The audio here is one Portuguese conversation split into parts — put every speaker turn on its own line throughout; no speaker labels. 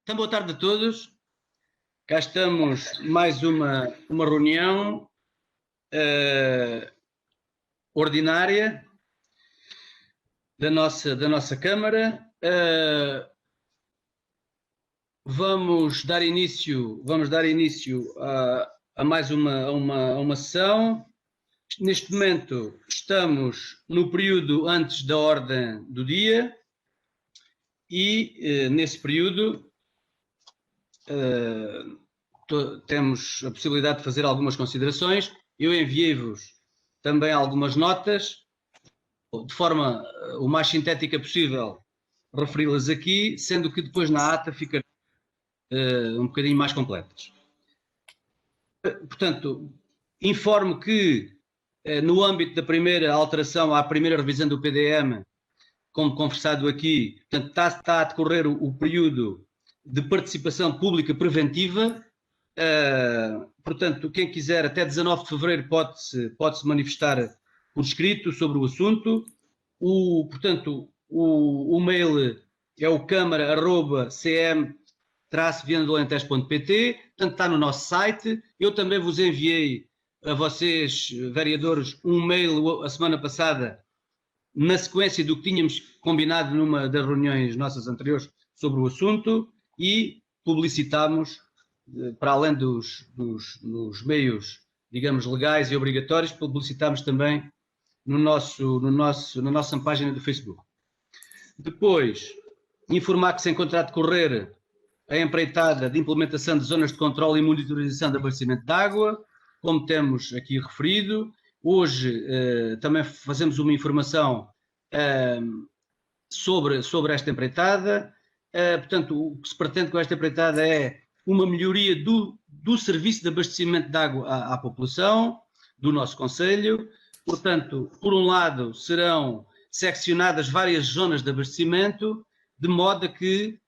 Então, boa tarde a todos. Cá estamos, mais uma reunião ordinária da nossa Câmara. Vamos dar início a mais uma sessão. Neste momento estamos no período antes da ordem do dia e nesse período temos a possibilidade de fazer algumas considerações. Eu enviei-vos também algumas notas, de forma o mais sintética possível, referi-las aqui, sendo que depois na ata ficarão um bocadinho mais completas. Portanto, informo que no âmbito da primeira alteração à primeira revisão do PDM, como conversado aqui, portanto, está a decorrer o período de participação pública preventiva. Portanto, quem quiser, até 19 de fevereiro pode-se manifestar por escrito sobre o assunto. Portanto, o mail é o câmara@cm-vianadoalentejo.pt, portanto está no nosso site. Eu também vos enviei a vocês, vereadores, um mail a semana passada, na sequência do que tínhamos combinado numa das reuniões nossas anteriores sobre o assunto, e publicitámos, para além dos meios, digamos, legais e obrigatórios, publicitámos também na nossa página do Facebook. Depois, informar que se encontra a decorrer a empreitada de implementação de zonas de controle e monitorização de abastecimento de água, como temos aqui referido. Hoje também fazemos uma informação sobre esta empreitada. Portanto, o que se pretende com esta empreitada é uma melhoria do serviço de abastecimento de água à população do nosso concelho. Portanto, por um lado, serão seccionadas várias zonas de abastecimento, de modo a que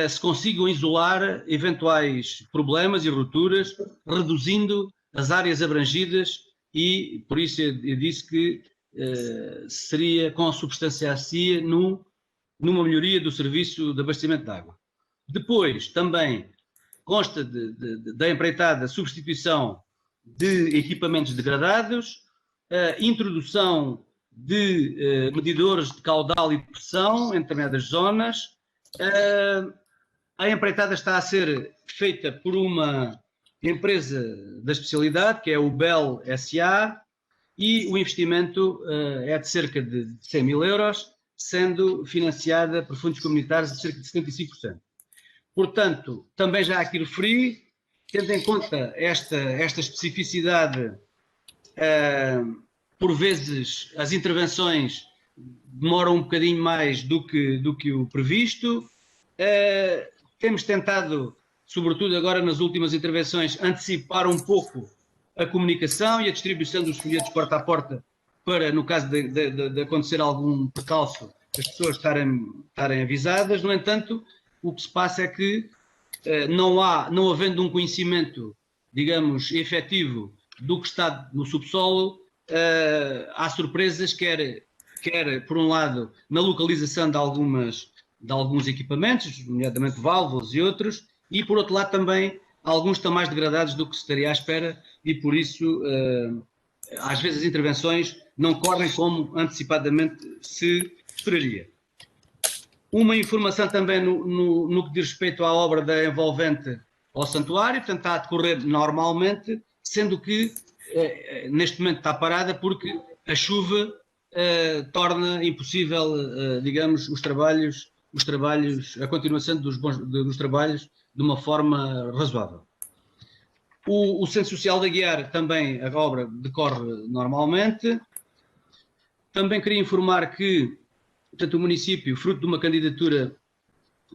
se consigam isolar eventuais problemas e rupturas, reduzindo as áreas abrangidas, e por isso eu disse que seria consubstanciar-se numa melhoria do serviço de abastecimento de água. Depois, também consta da empreitada substituição de equipamentos degradados, introdução de medidores de caudal e de pressão em determinadas zonas. A empreitada está a ser feita por uma empresa da especialidade, que é o BEL SA, e o investimento é de cerca de 100 mil euros, sendo financiada por fundos comunitários de cerca de 75%. Portanto, também já aqui referi, tendo em conta esta especificidade, por vezes as intervenções demoram um bocadinho mais do que o previsto. Temos tentado, sobretudo agora nas últimas intervenções, antecipar um pouco a comunicação e a distribuição dos folhetos porta a porta, para, no caso de acontecer algum percalço, as pessoas estarem avisadas. No entanto, o que se passa é que, não havendo um conhecimento, digamos, efetivo do que está no subsolo, há surpresas, quer por um lado na localização de alguns equipamentos, nomeadamente válvulas e outros, e por outro lado também alguns estão mais degradados do que se estaria à espera, e por isso às vezes as intervenções não correm como antecipadamente se esperaria. Uma informação também no que diz respeito à obra da envolvente ao santuário, portanto está a decorrer normalmente, sendo que neste momento está parada porque a chuva torna impossível, digamos, os trabalhos, a continuação dos trabalhos de uma forma razoável. O Centro Social da Aguiar, também a obra decorre normalmente. Também queria informar que, portanto, o município, fruto de uma candidatura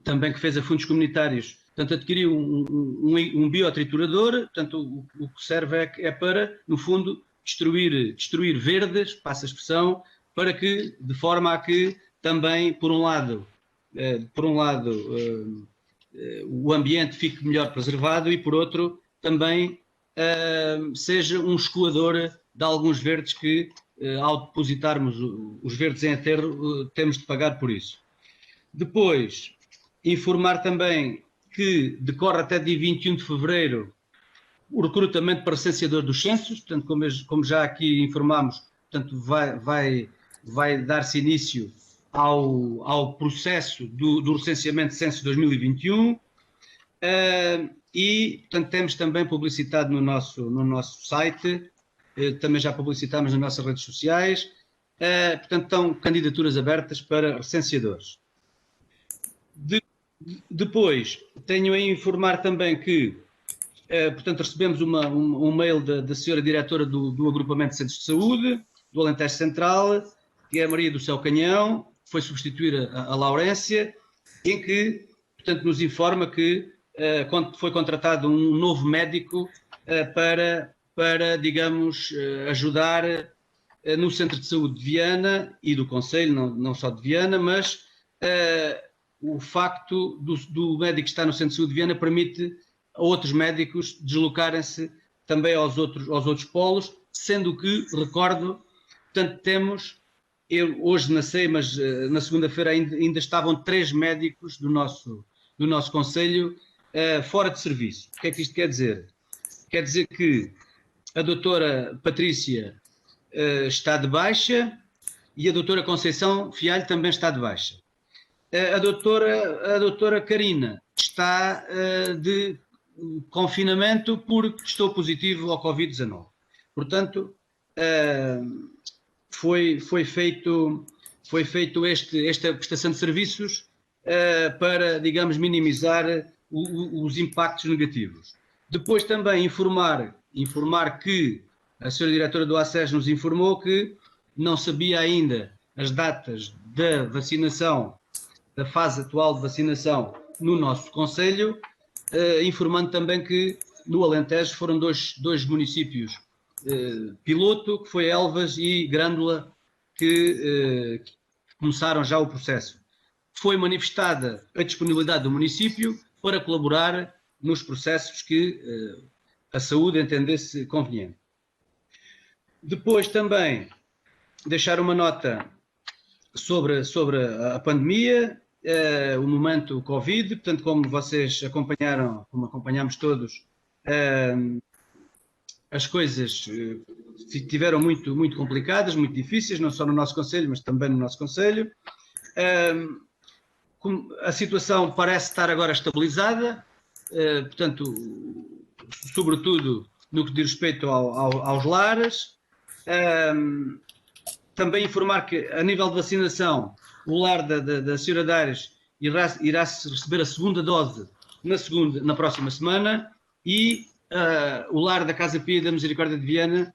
também que fez a fundos comunitários, portanto, adquiriu um biotriturador. Portanto, o que serve é para, no fundo, destruir verdes, passa a expressão, para que, de forma a que também, por um lado, o ambiente fique melhor preservado e, por outro, também seja um escoador de alguns verdes que, ao depositarmos os verdes em aterro, temos de pagar por isso. Depois, informar também que decorre até dia 21 de fevereiro o recrutamento para recenseador dos censos, portanto, como já aqui informámos, portanto, vai dar-se início ao processo do recenseamento de censo 2021 e, portanto, temos também publicitado no nosso site, também já publicitámos nas nossas redes sociais, portanto, estão candidaturas abertas para recenseadores. Depois, tenho a informar também que, portanto, recebemos um mail da senhora diretora do Agrupamento de Centros de Saúde, do Alentejo Central, que é a Maria do Céu Canhão, foi substituir a Laurência, em que, portanto, nos informa que foi contratado um novo médico para, digamos, ajudar no Centro de Saúde de Viana e do Conselho, não só de Viana, mas o facto do médico estar no Centro de Saúde de Viana permite a outros médicos deslocarem-se também aos outros polos, sendo que, recordo, portanto, eu hoje não sei, mas na segunda-feira ainda estavam 3 médicos do nosso Conselho fora de serviço. O que é que isto quer dizer? Quer dizer que a doutora Patrícia está de baixa e a doutora Conceição Fialho também está de baixa. A doutora Karina está de confinamento porque estou positivo ao Covid-19. Portanto, foi feito esta prestação de serviços para, digamos, minimizar os impactos negativos. Depois também informar que a senhora diretora do ACES nos informou que não sabia ainda as datas da vacinação, da fase atual de vacinação no nosso Conselho, informando também que no Alentejo foram dois municípios piloto, que foi Elvas e Grândola, que começaram já o processo. Foi manifestada a disponibilidade do município para colaborar nos processos que a saúde entendesse conveniente. Depois também deixar uma nota sobre a pandemia, o momento Covid, portanto, como vocês acompanharam, como acompanhamos todos, as coisas estiveram muito complicadas, muito difíceis, não só no nosso Conselho, mas também no nosso Conselho. A situação parece estar agora estabilizada, portanto, sobretudo no que diz respeito aos lares. Também informar que, a nível de vacinação, o lar da senhora Daires irá receber a segunda dose na próxima semana e o lar da Casa Pia da Misericórdia de Viana,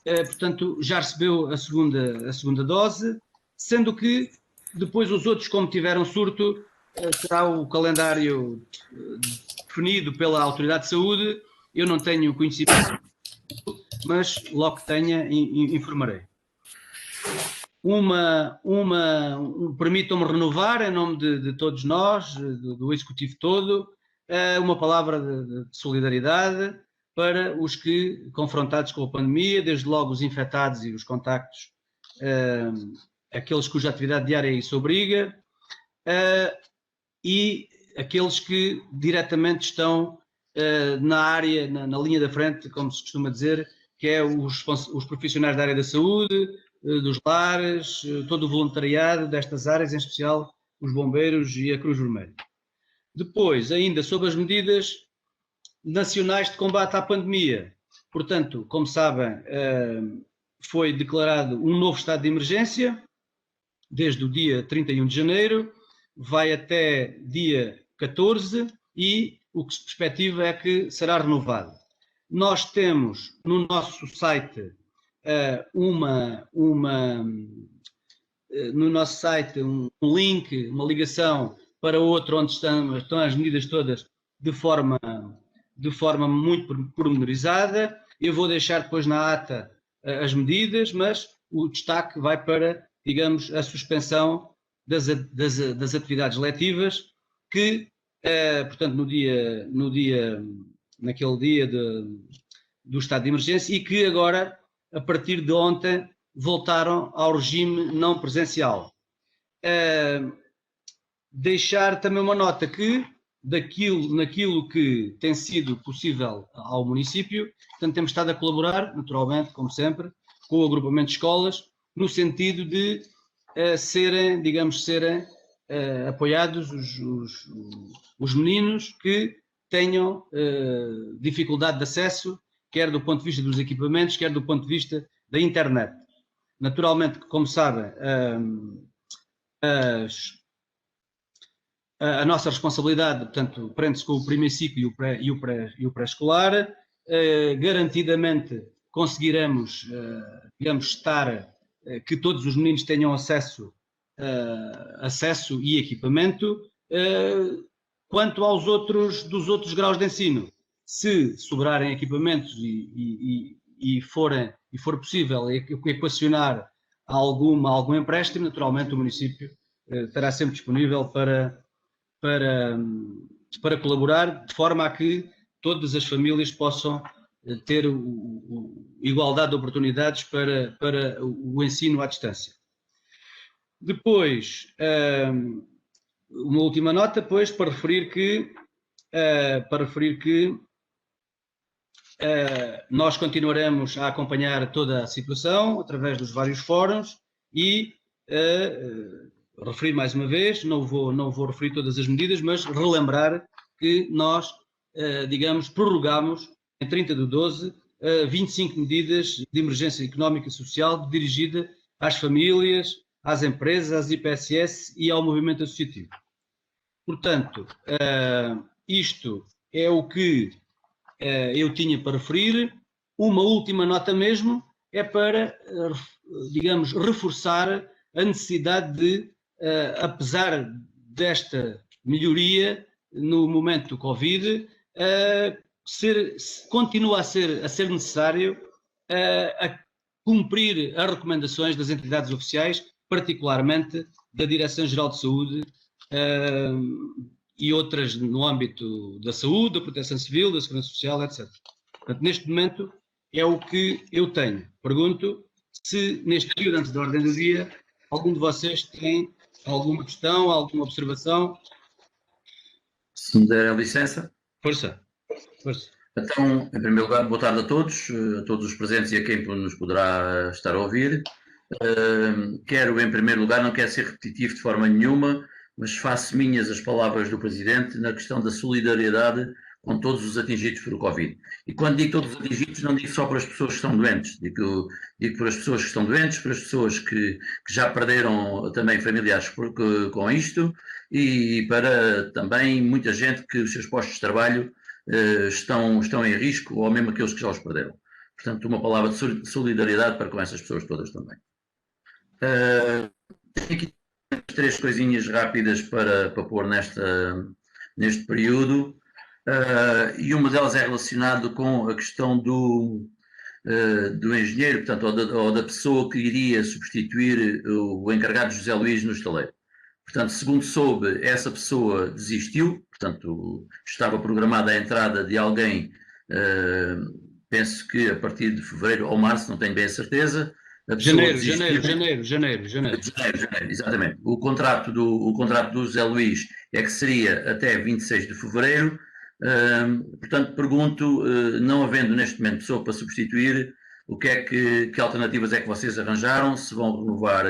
portanto, já recebeu a segunda dose, sendo que depois os outros, como tiveram surto, será o calendário definido pela Autoridade de Saúde. Eu não tenho conhecimento, mas logo que tenha, informarei. Permitam-me renovar, em nome de todos nós, do Executivo todo, uma palavra de solidariedade para os que, confrontados com a pandemia, desde logo os infectados e os contactos, aqueles cuja atividade diária isso obriga, e aqueles que diretamente estão na área, na linha da frente, como se costuma dizer, que é os profissionais da área da saúde, dos lares, todo o voluntariado destas áreas, em especial os bombeiros e a Cruz Vermelha. Depois, ainda sobre as medidas nacionais de combate à pandemia. Portanto, como sabem, foi declarado um novo estado de emergência, desde o dia 31 de janeiro, vai até dia 14 e o que se perspectiva é que será renovado. Nós temos no nosso site um link, uma ligação para outro onde estão as medidas todas de forma muito pormenorizada. Eu vou deixar depois na ata as medidas, mas o destaque vai para, digamos, a suspensão das atividades letivas que, portanto, naquele dia do estado de emergência e que agora, a partir de ontem, voltaram ao regime não presencial. Deixar também uma nota que naquilo que tem sido possível ao município. Portanto, temos estado a colaborar, naturalmente, como sempre, com o agrupamento de escolas, no sentido de serem apoiados os meninos que tenham dificuldade de acesso, quer do ponto de vista dos equipamentos, quer do ponto de vista da internet. Naturalmente, como sabem, a nossa responsabilidade, portanto, prende-se com o primeiro ciclo e o pré-escolar. Garantidamente conseguiremos, que todos os meninos tenham acesso e equipamento. Quanto dos outros graus de ensino, se sobrarem equipamentos e for possível equacionar algum empréstimo, naturalmente o município estará sempre disponível para colaborar, de forma a que todas as famílias possam ter igualdade de oportunidades para o ensino à distância. Depois, uma última nota, pois, para referir que nós continuaremos a acompanhar toda a situação através dos vários fóruns e referir mais uma vez, não vou referir todas as medidas, mas relembrar que nós, prorrogamos em 30/12 25 medidas de emergência económica e social dirigida às famílias, às empresas, às IPSS e ao movimento associativo. Portanto, isto é o que eu tinha para referir. Uma última nota mesmo é para, reforçar a necessidade de, apesar desta melhoria no momento do Covid, continua a ser necessário a cumprir as recomendações das entidades oficiais, particularmente da Direção-Geral de Saúde e outras no âmbito da saúde, da proteção civil, da segurança social, etc. Portanto, neste momento é o que eu tenho. Pergunto se, neste período antes da ordem do dia, algum de vocês tem alguma questão, alguma observação?
Se me der a licença.
Força.
Então, em primeiro lugar, boa tarde a todos os presentes e a quem nos poderá estar a ouvir. Quero, em primeiro lugar, não quero ser repetitivo de forma nenhuma, mas faço minhas as palavras do Presidente na questão da solidariedade com todos os atingidos por o Covid. E quando digo todos os atingidos, não digo só para as pessoas que estão doentes, digo para as pessoas que estão doentes, para as pessoas que já perderam também familiares com isto e para também muita gente que os seus postos de trabalho estão em risco, ou mesmo aqueles que já os perderam. Portanto, uma palavra de solidariedade para com essas pessoas todas também. Tenho aqui 3 coisinhas rápidas para pôr neste período, e uma delas é relacionada com a questão do engenheiro, portanto, ou da pessoa que iria substituir o encarregado José Luís no estaleiro. Portanto, segundo soube, essa pessoa desistiu, portanto, estava programada a entrada de alguém, penso que a partir de fevereiro ou março, não tenho bem a certeza.
Janeiro,
exatamente. O contrato do José Luís é que seria até 26 de fevereiro. Portanto, pergunto, não havendo neste momento pessoa para substituir, que alternativas é que vocês arranjaram? Se vão renovar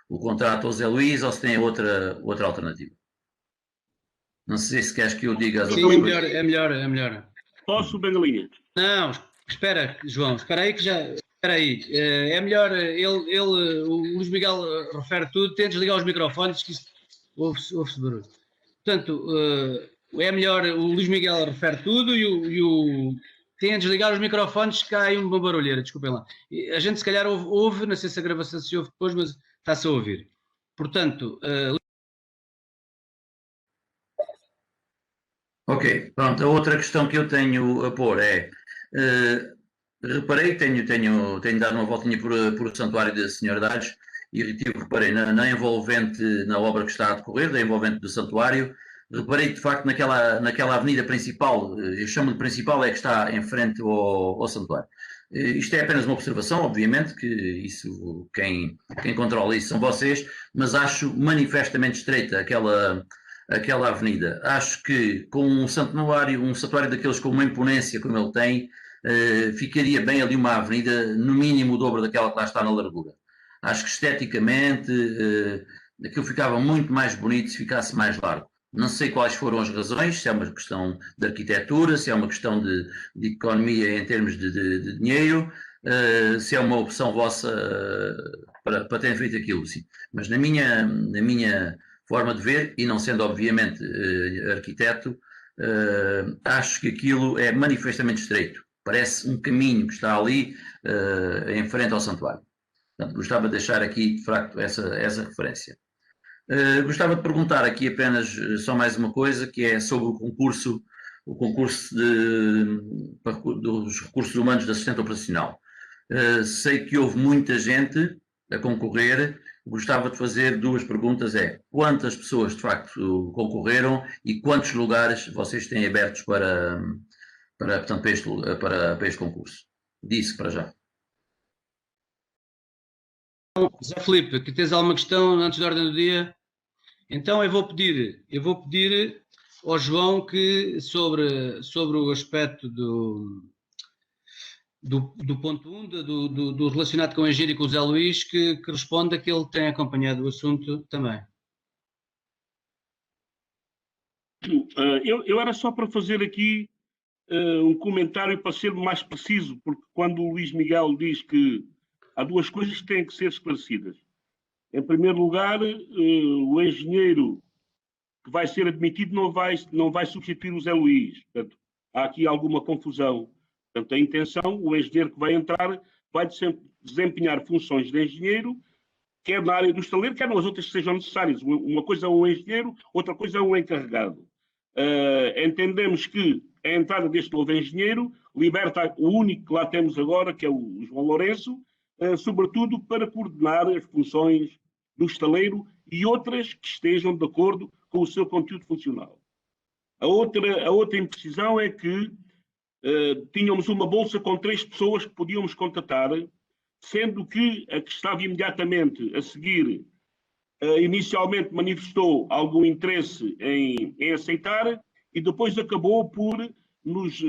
o contrato ao José Luís ou se tem outra alternativa? Não sei se queres que eu diga as
outras coisas. É melhor.
Posso, Bengalinha?
Não, espera, João, espera aí que já... Espera aí, é melhor, o Luís Miguel refere tudo, tenta desligar os microfones, que isso ouve-se barulho. Portanto, é melhor, o Luís Miguel refere tudo e tenta desligar os microfones, que há aí uma barulheira, desculpem lá. A gente se calhar ouve, não sei se a gravação se ouve depois, mas está-se a ouvir. Portanto...
Ok, pronto, a outra questão que eu tenho a pôr é... reparei, tenho dado uma voltinha por o Santuário da Senhora de Alhos e reparei na envolvente, na obra que está a decorrer, da envolvente do Santuário. Reparei que, de facto, naquela avenida principal, eu chamo de principal, é que está em frente ao Santuário. Isto é apenas uma observação, obviamente, que isso, quem controla isso são vocês, mas acho manifestamente estreita aquela avenida. Acho que com um santuário daqueles com uma imponência como ele tem, ficaria bem ali uma avenida, no mínimo o dobro daquela que lá está na largura. Acho que esteticamente aquilo ficava muito mais bonito se ficasse mais largo. Não sei quais foram as razões, se é uma questão de arquitetura, se é uma questão de economia em termos de dinheiro, se é uma opção vossa para terem feito aquilo, sim. Mas na minha forma de ver, e não sendo obviamente arquiteto, acho que aquilo é manifestamente estreito. Parece um caminho que está ali em frente ao santuário. Portanto, gostava de deixar aqui, de facto, essa referência. Gostava de perguntar aqui apenas só mais uma coisa, que é sobre o concurso dos recursos humanos de assistente operacional. Sei que houve muita gente a concorrer. Gostava de fazer duas perguntas, quantas pessoas de facto concorreram e quantos lugares vocês têm abertos portanto, para este concurso? Disse para já.
Zé Filipe, que tens alguma questão antes da ordem do dia? Então eu vou pedir ao João que sobre o aspecto do ponto 1, do relacionado com o engenheiro e com o Zé Luís, que responda, que ele tem acompanhado o assunto também.
Eu era só para fazer aqui um comentário para ser mais preciso, porque quando o Luís Miguel diz que há duas coisas que têm que ser esclarecidas. Em primeiro lugar, o engenheiro que vai ser admitido não vai substituir o Zé Luís. Portanto, há aqui alguma confusão. Portanto, a intenção, o engenheiro que vai entrar vai desempenhar funções de engenheiro, quer na área do estaleiro, quer nas outras que sejam necessárias. Uma coisa é um engenheiro, outra coisa é um encarregado. Entendemos que a entrada deste novo engenheiro liberta o único que lá temos agora, que é o João Lourenço, sobretudo para coordenar as funções do estaleiro e outras que estejam de acordo com o seu conteúdo funcional. A outra imprecisão é que tínhamos uma bolsa com 3 pessoas que podíamos contratar, sendo que a que estava imediatamente a seguir inicialmente manifestou algum interesse em aceitar e depois acabou por nos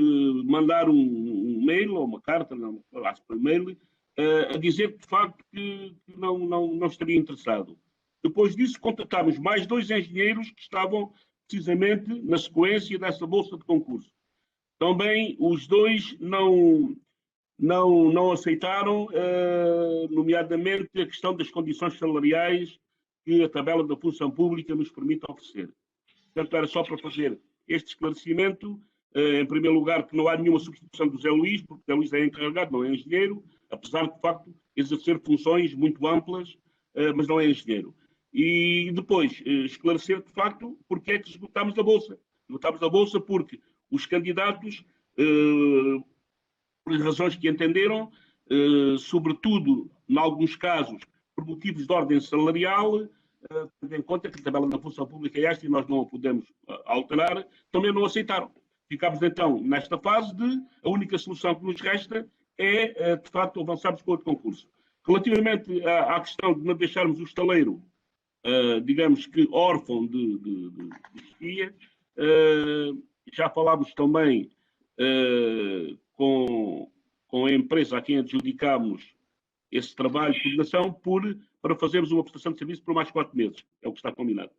mandar um mail ou uma carta, não falasse por e-mail, a dizer que de facto que não estaria interessado. Depois disso contatámos mais 2 engenheiros que estavam precisamente na sequência dessa bolsa de concurso. Também os 2 não aceitaram, nomeadamente a questão das condições salariais que a tabela da função pública nos permite oferecer. Portanto, era só para fazer este esclarecimento. Em primeiro lugar, que não há nenhuma substituição do Zé Luís, porque o Zé Luís é encarregado, não é engenheiro, apesar de, de facto, exercer funções muito amplas, mas não é engenheiro. E depois, esclarecer, de facto, porque é que esgotámos a bolsa. Esgotámos a bolsa porque os candidatos, por razões que entenderam, sobretudo, em alguns casos, por motivos de ordem salarial, tendo em conta que a tabela da função pública é esta e nós não a podemos alterar, também não aceitaram. Ficámos então nesta fase de a única solução que nos resta é, de facto, avançarmos com outro concurso. Relativamente à questão de não deixarmos o estaleiro, digamos que órfão de chefia, já falámos também com a empresa a quem adjudicámos esse trabalho de coordenação para fazermos uma prestação de serviço por mais 4 meses. É o que está combinado.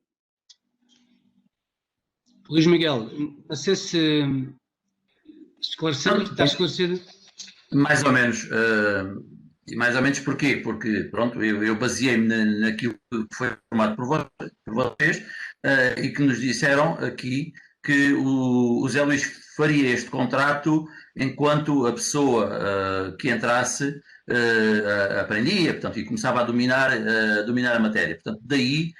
Luís Miguel, não sei se esclareceu, está esclarecido?
Mais ou menos. Mais ou menos porquê? Porque, pronto, eu baseei-me naquilo que foi formado por vocês e que nos disseram aqui que o Zé Luís faria este contrato enquanto a pessoa que entrasse aprendia, portanto, e começava a dominar a matéria. Portanto, daí,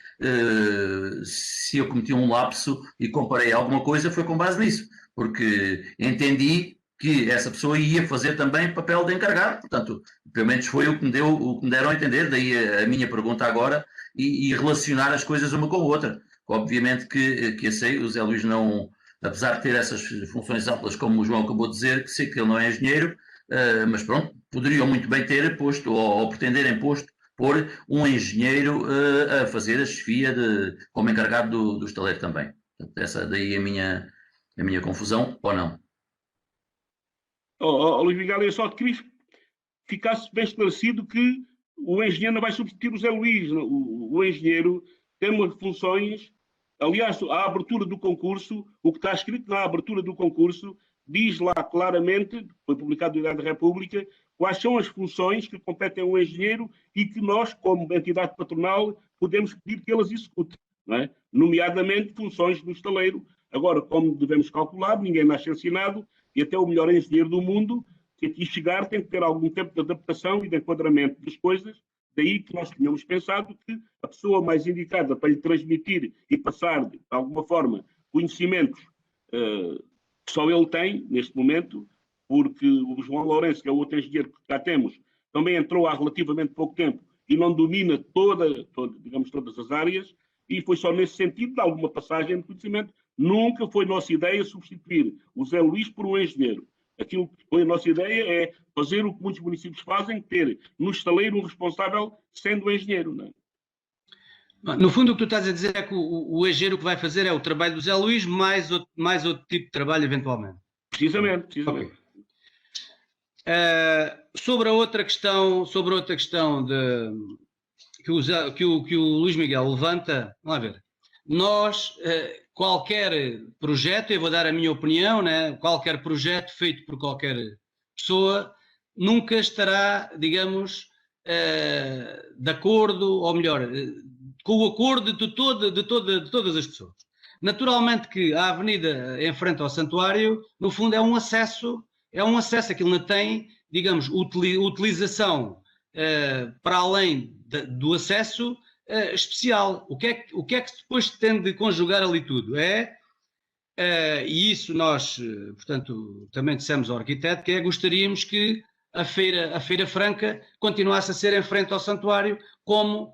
se eu cometi um lapso e comparei alguma coisa, foi com base nisso, porque entendi que essa pessoa ia fazer também papel de encarregado, portanto, pelo menos foi o que me deram a entender, daí a minha pergunta agora, e relacionar as coisas uma com a outra. Obviamente que eu sei, o Zé Luís não, apesar de ter essas funções amplas, como o João acabou de dizer, que sei que ele não é engenheiro, mas pronto, poderiam muito bem ter posto, ou pretenderem posto, pôr um engenheiro a fazer a chefia como encarregado do estaleiro também. Portanto, essa daí é a minha confusão, ou não?
Luís Miguel, eu só te queria que ficasse bem esclarecido que o engenheiro não vai substituir o Zé Luís. O engenheiro tem umas funções. Aliás, a abertura do concurso, o que está escrito na abertura do concurso, diz lá claramente, foi publicado no Diário da República, quais são as funções que competem ao engenheiro e que nós, como entidade patronal, podemos pedir que elas executem, não é? Nomeadamente funções do estaleiro. Agora, como devemos calcular, ninguém nasce ensinado e até o melhor engenheiro do mundo, que aqui chegar, tem que ter algum tempo de adaptação e de enquadramento das coisas. Daí que nós tínhamos pensado que a pessoa mais indicada para lhe transmitir e passar, de alguma forma, conhecimentos que só ele tem, neste momento, porque o João Lourenço, que é o outro engenheiro que cá temos, também entrou há relativamente pouco tempo e não domina digamos, todas as áreas, e foi só nesse sentido, de alguma passagem de conhecimento. Nunca foi nossa ideia substituir o Zé Luís por um engenheiro. Aquilo que foi a nossa ideia é fazer o que muitos municípios fazem, ter no estaleiro um responsável sendo o engenheiro. Não é?
No fundo, o que tu estás a dizer é que o engenheiro que vai fazer é o trabalho do Zé Luís mais outro tipo de trabalho, eventualmente.
Precisamente.
Okay. Sobre a outra questão que o Luís Miguel levanta, vamos lá ver. Nós, qualquer projeto, eu vou dar a minha opinião, né? Qualquer projeto feito por qualquer pessoa nunca estará, digamos, de acordo, ou melhor, com o acordo de todas as pessoas. Naturalmente que a avenida em frente ao santuário, no fundo, é um acesso, aquilo não tem, digamos, utilização para além do acesso especial. O que é que depois tem de conjugar ali tudo? E isso nós, portanto, também dissemos ao arquiteto, que gostaríamos que a Feira Franca continuasse a ser em frente ao santuário, como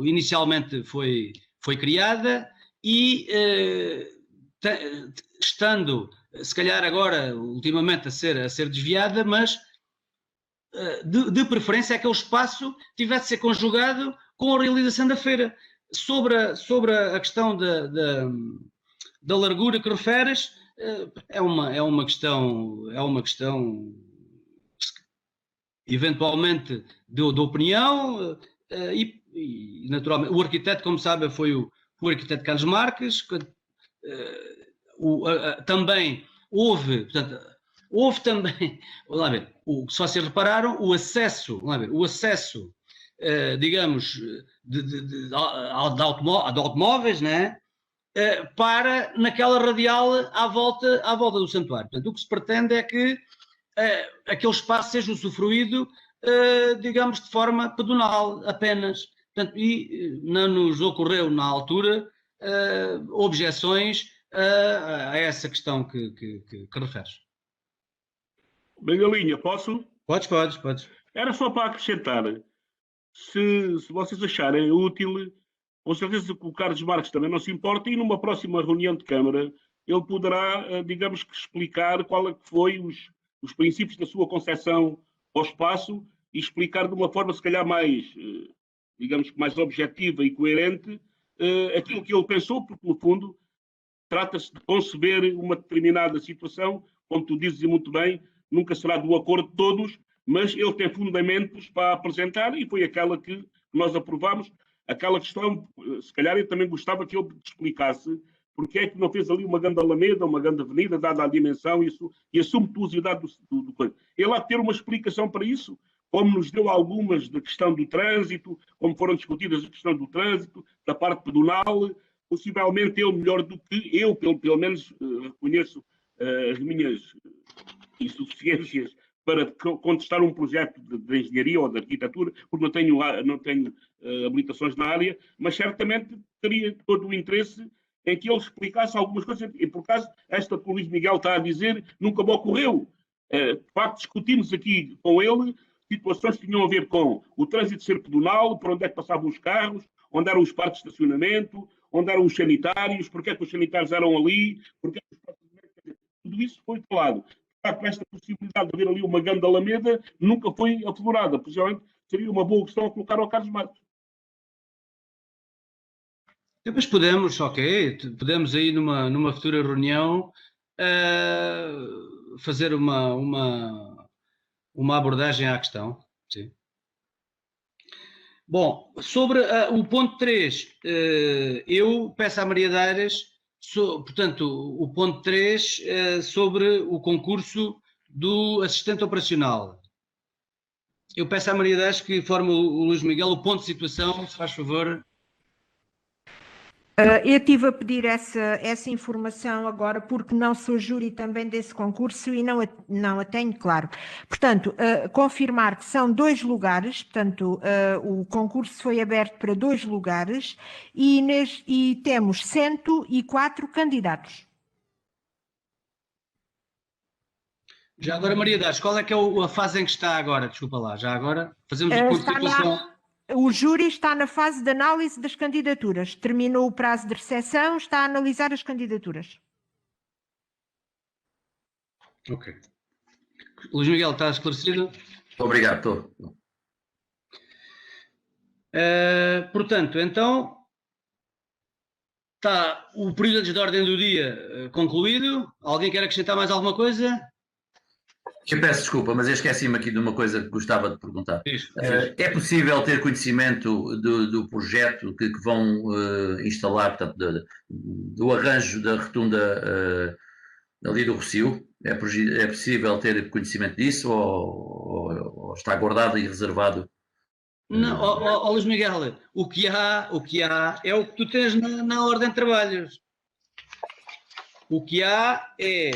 inicialmente foi criada, e estando, se calhar agora, ultimamente, a ser desviada, mas de preferência aquele espaço tivesse de ser conjugado com a realização da feira. Sobre a questão da largura que referes, é uma questão eventualmente de opinião, e naturalmente o arquiteto, como sabe, foi o arquiteto Carlos Marques. Também houve também, vamos lá ver, se vocês repararam, o acesso, digamos, de automóveis, né, para naquela radial à volta do santuário. Portanto, o que se pretende é que aquele espaço seja usufruído, digamos, de forma pedonal apenas. Portanto, e não nos ocorreu na altura objeções a essa questão que referes.
Bengalinha, posso?
Podes.
Era só para acrescentar, se vocês acharem útil, com certeza que o Carlos Marques também não se importa, e numa próxima reunião de Câmara ele poderá, digamos que, explicar qual é que foi os princípios da sua concepção ao espaço e explicar de uma forma, se calhar, mais, digamos que mais objetiva e coerente aquilo que ele pensou, porque, no fundo, trata-se de conceber uma determinada situação, como tu dizes muito bem, nunca será do acordo de todos, mas ele tem fundamentos para apresentar e foi aquela que nós aprovámos. Aquela questão, se calhar eu também gostava que ele explicasse porque é que não fez ali uma grande alameda, uma grande avenida, dada a dimensão e a sumptuosidade do coisa. Ele há de ter uma explicação para isso, como nos deu algumas da questão do trânsito, como foram discutidas a questão do trânsito, da parte pedonal. Possivelmente ele melhor do que eu, pelo menos reconheço as minhas insuficiências para contestar um projeto de engenharia ou de arquitetura, porque não tenho habilitações na área, mas certamente teria todo o interesse em que ele explicasse algumas coisas. E, por acaso, esta que o Luís Miguel está a dizer nunca me ocorreu. De facto, discutimos aqui com ele situações que tinham a ver com o trânsito ser pedonal, por onde é que passavam os carros, onde eram os parques de estacionamento, onde eram os sanitários, porque é que os sanitários eram ali, porque é que os parques de estacionamento... Tudo isso foi falado. Com esta possibilidade de haver ali uma grande alameda, nunca foi aflorada, precisamente seria uma boa questão a colocar ao Carlos Matos.
Depois podemos, ok, podemos aí numa futura reunião fazer uma abordagem à questão. Sim. Bom, sobre o ponto 3, eu peço à Maria de Aires, portanto, o ponto 3 sobre o concurso do assistente operacional. Eu peço à Maria de Aires que informe o Luís Miguel o ponto de situação, se faz favor.
Eu estive a pedir essa informação agora porque não sou júri também desse concurso e não a tenho, claro. Portanto, confirmar que são 2 lugares, portanto, o concurso foi aberto para 2 lugares e temos 104 candidatos.
Já agora, Maria Dares, qual é que é a fase em que está agora? Desculpa lá, já agora fazemos o ponto de situação.
O júri está na fase de análise das candidaturas. Terminou o prazo de recepção, está a analisar as candidaturas.
Ok. Luís Miguel, está esclarecido?
Obrigado, estou.
Portanto, então, está o período de ordem do dia concluído. Alguém quer acrescentar mais alguma coisa?
Eu peço desculpa, mas eu esqueci-me aqui de uma coisa que gostava de perguntar.
Isso.
É possível ter conhecimento do projeto que vão instalar, portanto, do arranjo da rotunda ali do Rossio? É possível ter conhecimento disso ou está guardado e reservado?
Não, Luís Miguel, o que há é o que tu tens na ordem de trabalhos. O que há é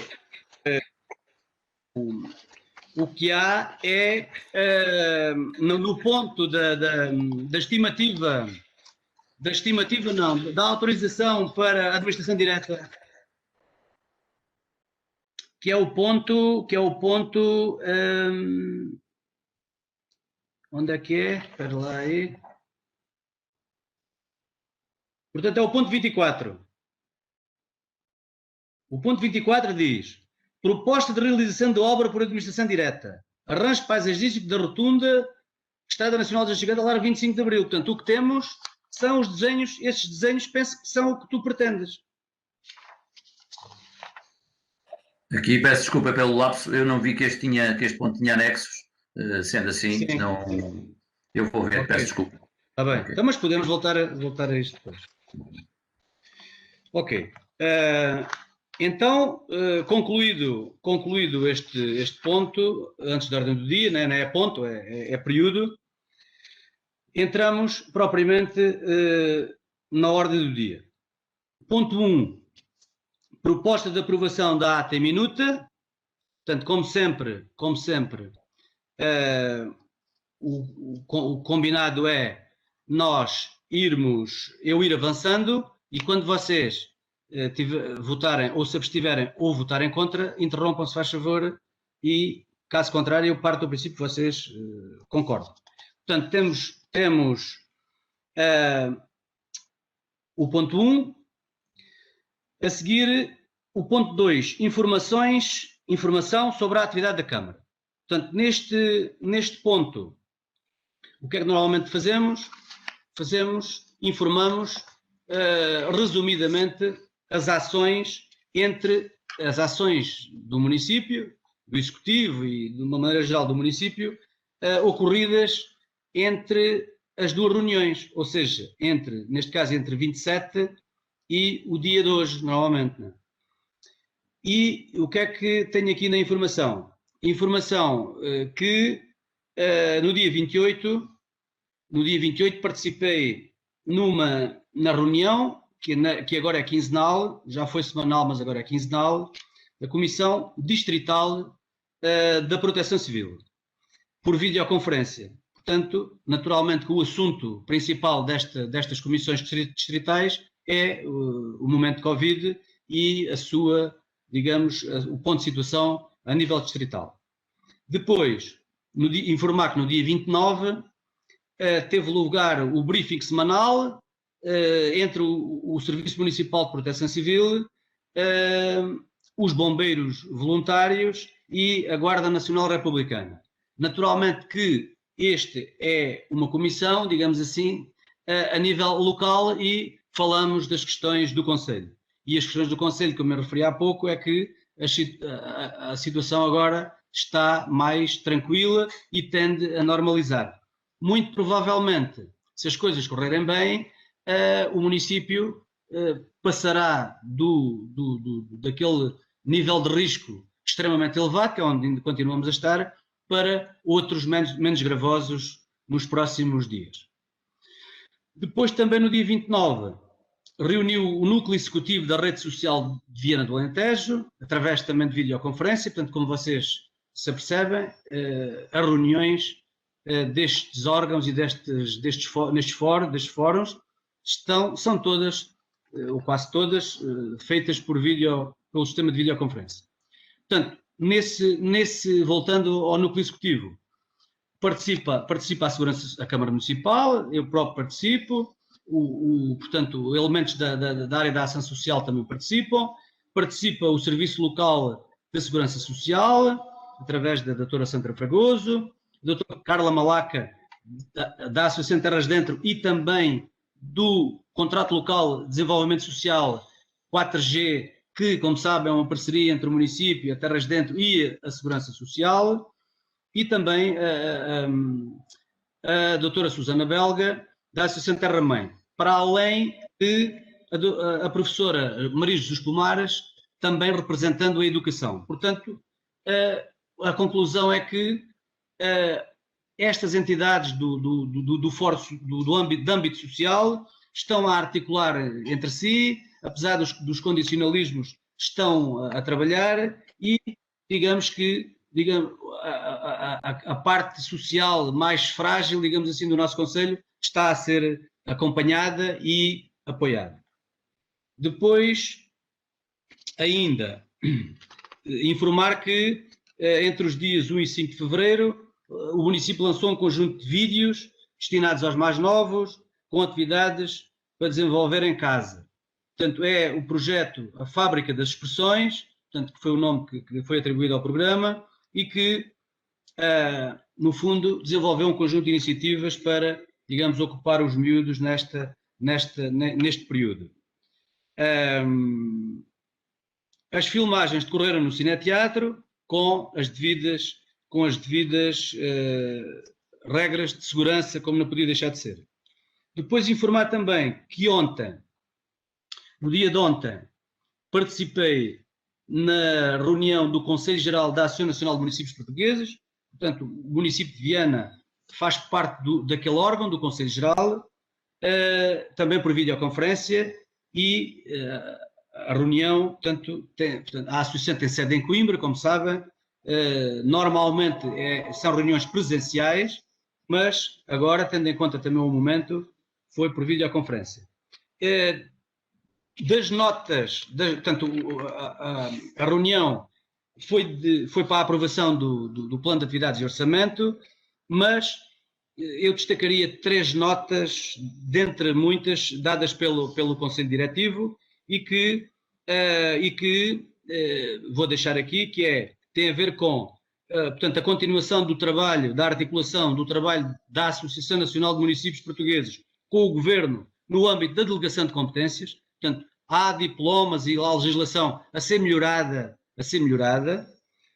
no ponto da estimativa, não, da autorização para a administração direta, que é o ponto, onde é que é? Espera lá aí. Portanto, é o ponto 24. O ponto 24 diz: proposta de realização de obra por administração direta. Arranjo paisagístico da rotunda, Estrada Nacional da Chegada, Largo 25 de Abril. Portanto, o que temos são os desenhos, esses desenhos penso que são o que tu pretendes.
Aqui peço desculpa pelo lapso, eu não vi que este ponto tinha anexos, sendo assim,
Sim.
não, eu vou ver,
Ok.
peço desculpa.
Está bem,
Ok.
então, mas podemos voltar a isto depois. Ok. Então, concluído este ponto, antes da ordem do dia, não é ponto, é período, entramos propriamente na ordem do dia. Ponto 1, proposta de aprovação da ata em minuta. Portanto, como sempre, o combinado é eu ir avançando e quando vocês votarem ou se abstiverem ou votarem contra, interrompam-se, faz favor, e caso contrário eu parto do princípio que vocês concordam. Portanto, temos o ponto 1, a seguir o ponto 2, informação sobre a atividade da Câmara. Portanto, neste ponto, o que é que normalmente fazemos? Informamos resumidamente as ações do município, do Executivo e de uma maneira geral do município, ocorridas entre as 2 reuniões, ou seja, neste caso entre 27 e o dia de hoje, normalmente. Não é? E o que é que tenho aqui na informação? Informação que no dia 28 participei na reunião, que agora é quinzenal, já foi semanal, mas agora é quinzenal, da Comissão Distrital da Proteção Civil, por videoconferência. Portanto, naturalmente que o assunto principal destas comissões distritais é o momento de Covid e a sua, digamos, o ponto de situação a nível distrital. Depois, informar que no dia 29 teve lugar o briefing semanal entre o Serviço Municipal de Proteção Civil, os bombeiros voluntários e a Guarda Nacional Republicana. Naturalmente que este é uma comissão, digamos assim, a nível local e falamos das questões do Conselho. E as questões do Conselho, como eu referi há pouco, é que a situação agora está mais tranquila e tende a normalizar. Muito provavelmente, se as coisas correrem bem, o município passará daquele nível de risco extremamente elevado, que é onde ainda continuamos a estar, para outros menos gravosos nos próximos dias. Depois, também no dia 29, reuniu o núcleo executivo da rede social de Viana do Alentejo, através também de videoconferência. Portanto, como vocês se apercebem, as reuniões destes órgãos e destes fóruns são todas, ou quase todas, feitas pelo sistema de videoconferência. Portanto, voltando ao núcleo executivo, participa a Câmara Municipal, eu próprio participo, portanto, elementos da área da ação social também participa o Serviço Local da Segurança Social, através da doutora Sandra Fragoso, a doutora Carla Malaca, da Associação Terras Dentro e também do Contrato Local de Desenvolvimento Social 4G, que, como sabem, é uma parceria entre o município, a Terras Dentro e a Segurança Social, e também a doutora Susana Belga, da Associação Terra Mãe, para além de a professora Maria Jesus Pomares, também representando a educação. Portanto, a conclusão é que estas entidades do âmbito social estão a articular entre si, apesar dos condicionalismos, estão a trabalhar e, digamos que a parte social mais frágil, digamos assim, do nosso Conselho está a ser acompanhada e apoiada. Depois, ainda, informar que entre os dias 1 e 5 de fevereiro, o município lançou um conjunto de vídeos destinados aos mais novos, com atividades para desenvolver em casa. Portanto, é o projeto A Fábrica das Expressões, portanto, que foi o nome que foi atribuído ao programa, e que, no fundo, desenvolveu um conjunto de iniciativas para, digamos, ocupar os miúdos neste período. As filmagens decorreram no Cineteatro com as devidas regras de segurança, como não podia deixar de ser. Depois informar também que ontem, no dia de ontem, participei na reunião do Conselho Geral da Associação Nacional de Municípios Portugueses. Portanto, o município de Viana faz parte daquele órgão, do Conselho Geral, também por videoconferência, e a reunião, portanto, a associação tem sede em Coimbra, como sabem, normalmente são reuniões presenciais, mas agora, tendo em conta também o momento, foi por videoconferência. Das notas, portanto, a reunião foi para a aprovação do plano de atividades e orçamento, mas eu destacaria 3 notas, dentre muitas, dadas pelo Conselho Diretivo e que vou deixar aqui, que tem a ver com, portanto, a continuação do trabalho, da articulação do trabalho da Associação Nacional de Municípios Portugueses com o Governo no âmbito da delegação de competências. Portanto, há diplomas e a legislação a ser melhorada.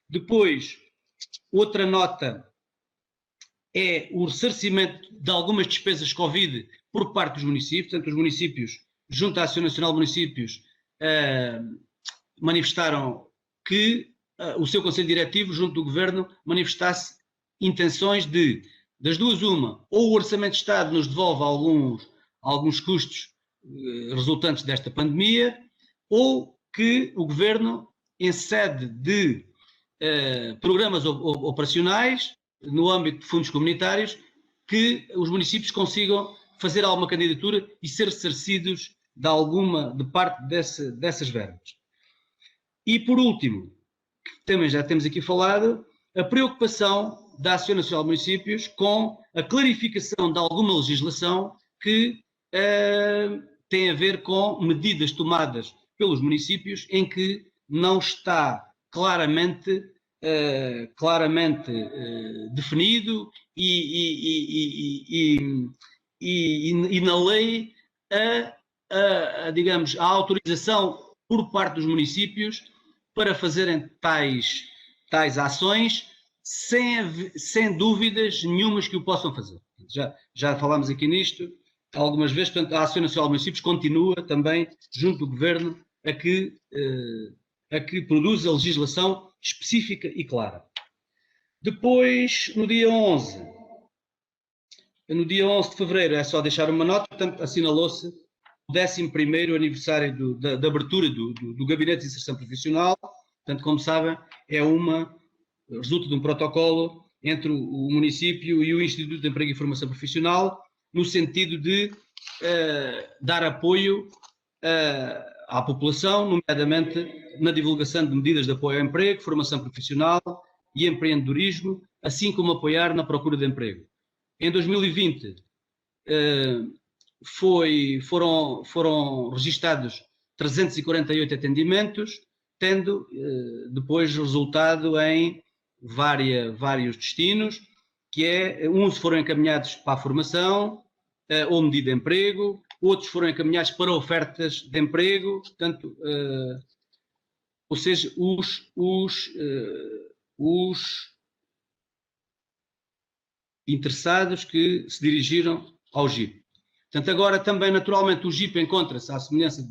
Depois, outra nota é o ressarcimento de algumas despesas Covid por parte dos municípios. Portanto, os municípios, junto à Associação Nacional de Municípios, manifestaram que o seu Conselho Diretivo, junto do Governo, manifestasse intenções das duas uma, ou o Orçamento de Estado nos devolve alguns custos resultantes desta pandemia, ou que o Governo, em sede de programas operacionais, no âmbito de fundos comunitários, que os municípios consigam fazer alguma candidatura e ser ressarcidos de parte dessas verbas. E, por último, também já temos aqui falado, a preocupação da Associação Nacional de Municípios com a clarificação de alguma legislação que tem a ver com medidas tomadas pelos municípios em que não está claramente claramente definido e na lei digamos, a autorização por parte dos municípios para fazerem tais ações sem dúvidas nenhumas que o possam fazer. Já falámos aqui nisto algumas vezes, portanto, a Ação Nacional de Municípios continua também, junto do Governo, a que produz a legislação específica e clara. Depois, no dia 11 de fevereiro, é só deixar uma nota, portanto, assinalou-se o 11º aniversário da abertura do Gabinete de Inserção Profissional. Portanto, como sabem, resulta de um protocolo entre o município e o Instituto de Emprego e Formação Profissional, no sentido de dar apoio à população, nomeadamente na divulgação de medidas de apoio ao emprego, formação profissional e empreendedorismo, assim como apoiar na procura de emprego. Em 2020 foram registados 348 atendimentos, tendo depois resultado em vários destinos, uns foram encaminhados para a formação ou medida de emprego, outros foram encaminhados para ofertas de emprego, portanto, ou seja, os interessados que se dirigiram ao GIP. Portanto, agora também, naturalmente, o GIP encontra-se, à semelhança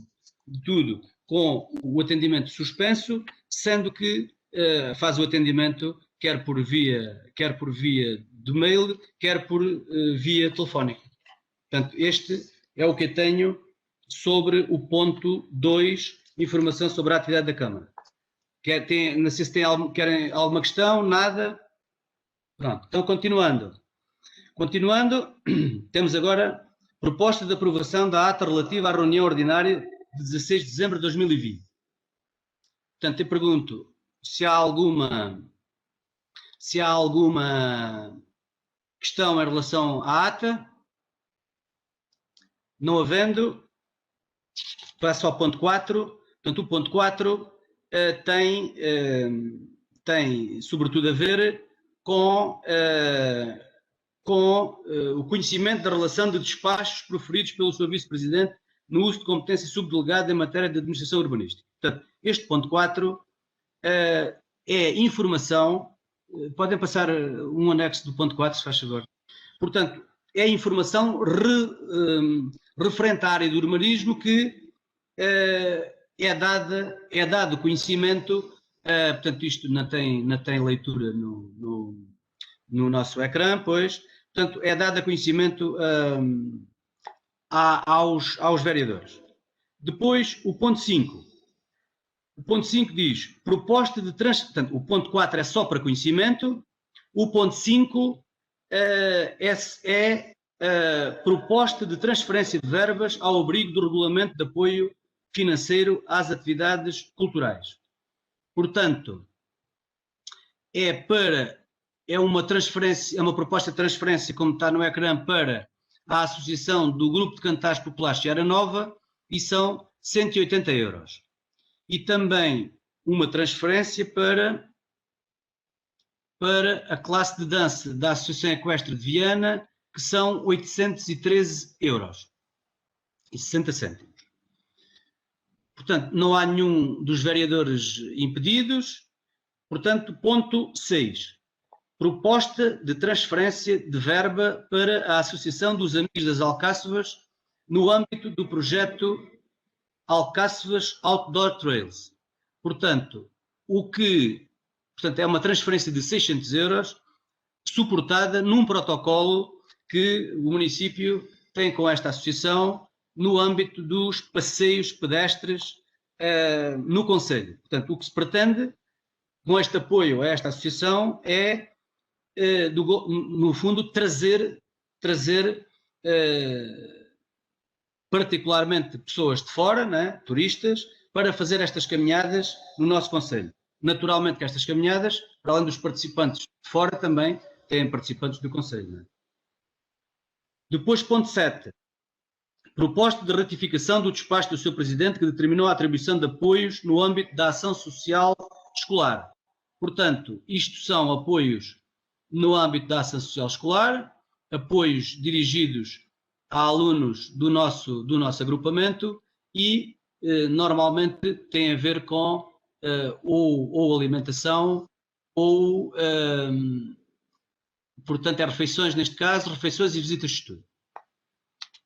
de tudo, com o atendimento suspenso, sendo que faz o atendimento quer por via de mail, quer por via telefónica. Portanto, este é o que eu tenho sobre o ponto 2, informação sobre a atividade da Câmara. Não sei se querem alguma questão, nada? Pronto, então continuando. Temos agora proposta de aprovação da ata relativa à reunião ordinária de 16 de dezembro de 2020. Portanto, eu pergunto se há alguma questão em relação à ata. Não havendo, passo ao ponto 4. Portanto, o ponto 4 tem sobretudo a ver com o conhecimento da relação de despachos proferidos pelo Sr. Vice-Presidente no uso de competência subdelegada em matéria de administração urbanística. Portanto, este ponto 4 é informação. Podem passar um anexo do ponto 4, se faz favor. Portanto, é informação referentária do urbanismo que é dado conhecimento, portanto, isto não tem leitura no nosso ecrã, pois, portanto, é dado conhecimento aos vereadores. Depois, o ponto 5. O ponto 5 diz, proposta de portanto, o ponto 4 é só para conhecimento, o ponto 5 é proposta de transferência de verbas ao abrigo do Regulamento de Apoio Financeiro às Atividades Culturais. Portanto, é uma proposta de transferência, como está no ecrã, para a Associação do Grupo de Cantares Populares Seara Nova, e são 180 euros. E também uma transferência para a classe de dança da Associação Equestre de Viana, que são 813 euros e 60 cêntimos. Portanto, não há nenhum dos vereadores impedidos. Portanto, ponto 6. Proposta de transferência de verba para a Associação dos Amigos das Alcáçovas no âmbito do projeto Alcáçovas Outdoor Trails. Portanto, é uma transferência de 600 euros suportada num protocolo que o município tem com esta associação no âmbito dos passeios pedestres no concelho. Portanto, o que se pretende com este apoio a esta associação é, no fundo, trazer particularmente pessoas de fora, né, turistas, para fazer estas caminhadas no nosso concelho. Naturalmente que estas caminhadas, para além dos participantes de fora, também têm participantes do concelho. Né? Depois, ponto 7. Proposta de ratificação do despacho do Sr. Presidente que determinou a atribuição de apoios no âmbito da ação social escolar. Portanto, isto são apoios no âmbito da ação social escolar, apoios dirigidos a alunos do nosso agrupamento e normalmente têm a ver com ou alimentação ou, portanto, refeições, neste caso, refeições e visitas de estudo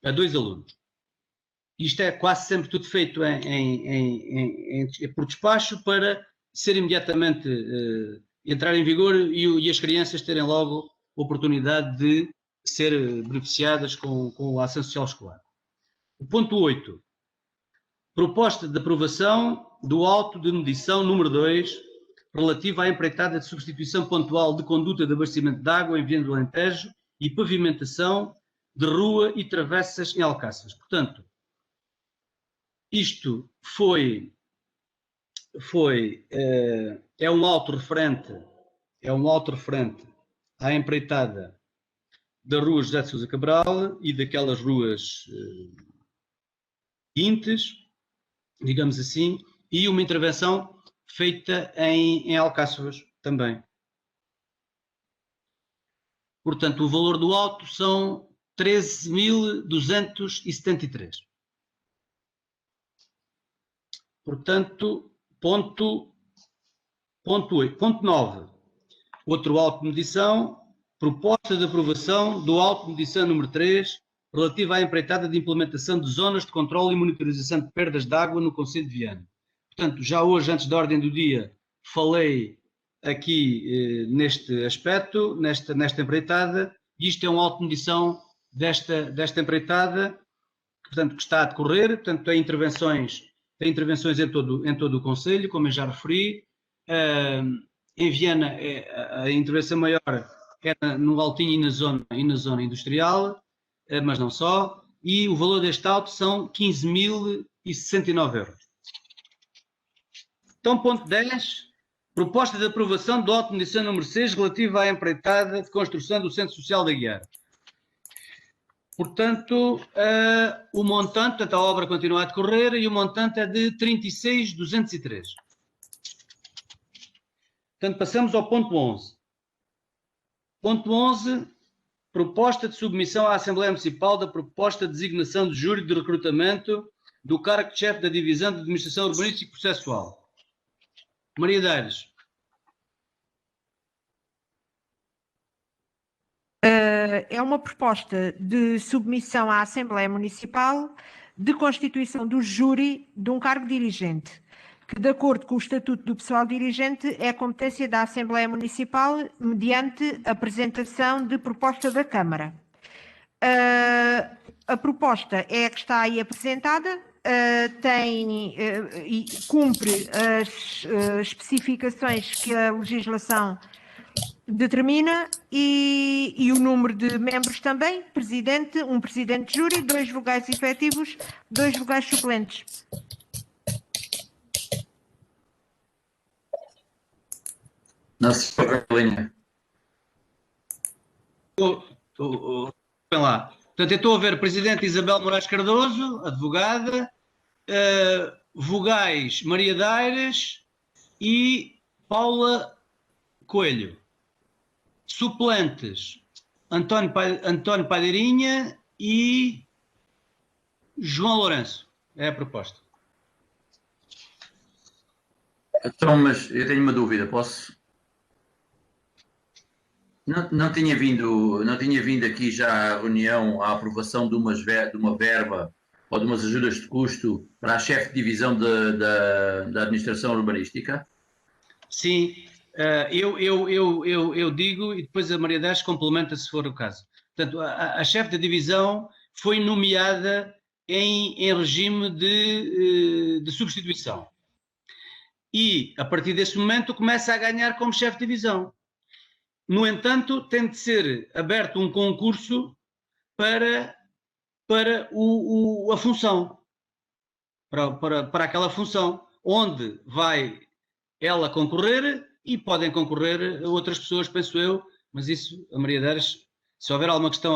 a 2 alunos. Isto é quase sempre tudo feito por despacho para ser imediatamente entrar em vigor e as crianças terem logo a oportunidade de ser beneficiadas com a ação social escolar. O ponto 8. Proposta de aprovação do auto de medição número 2, relativa à empreitada de substituição pontual de conduta de abastecimento de água em Viana do Alentejo e pavimentação de rua e travessas em Alcáçovas. Portanto, isto é um auto referente à empreitada da rua José de Sousa Cabral e daquelas ruas quintes, digamos assim, e uma intervenção feita em Alcáçovas também. Portanto, o valor do auto são 13.273. Portanto, ponto 8. Ponto 9. Outro auto de medição, proposta de aprovação do auto de medição número 3, relativa à empreitada de implementação de zonas de controle e monitorização de perdas de água no concelho de Viana. Portanto, já hoje, antes da ordem do dia, falei aqui neste aspecto, nesta empreitada, e isto é um auto de medição desta empreitada, portanto, que está a decorrer, portanto, tem intervenções em todo o concelho, como eu já referi. Em Viana, a intervenção maior era no Altinho e na zona industrial, mas não só, e o valor deste auto são 15.069 euros. Então, ponto 10, proposta de aprovação do auto de medição número 6, relativa à empreitada de construção do Centro Social da Guiar. Portanto, o montante, portanto, a obra continua a decorrer e o montante é de 36.203. Portanto, passamos ao ponto 11. Ponto 11, proposta de submissão à Assembleia Municipal da proposta de designação de júri de recrutamento do cargo de chefe da Divisão de Administração Urbanística e Processual. Maria Daires.
É uma proposta de submissão à Assembleia Municipal de constituição do júri de um cargo dirigente, que, de acordo com o Estatuto do Pessoal Dirigente, é competência da Assembleia Municipal mediante apresentação de proposta da Câmara. A proposta é a que está aí apresentada, e cumpre as especificações que a legislação determina e o número de membros também, presidente, um presidente de júri, 2 vogais efetivos, 2 vogais suplentes.
Não se linha.
Vem lá. Portanto, eu estou a ver presidente Isabel Moraes Cardoso, advogada, vogais Maria Daires e Paula Coelho. Suplentes António Padeirinha e João Lourenço. É a proposta.
Então, mas eu tenho uma dúvida, posso? Não tinha vindo aqui já a reunião, a aprovação de uma verba ou de umas ajudas de custo para a chefe de divisão da administração urbanística?
Sim, eu digo e depois a Maria Daires complementa se for o caso. Portanto, a chefe da divisão foi nomeada em regime de substituição e a partir desse momento começa a ganhar como chefe de divisão. No entanto, tem de ser aberto um concurso para a função, para aquela função, onde vai ela concorrer e podem concorrer outras pessoas, penso eu, mas isso, a Maria Daires, se houver alguma questão...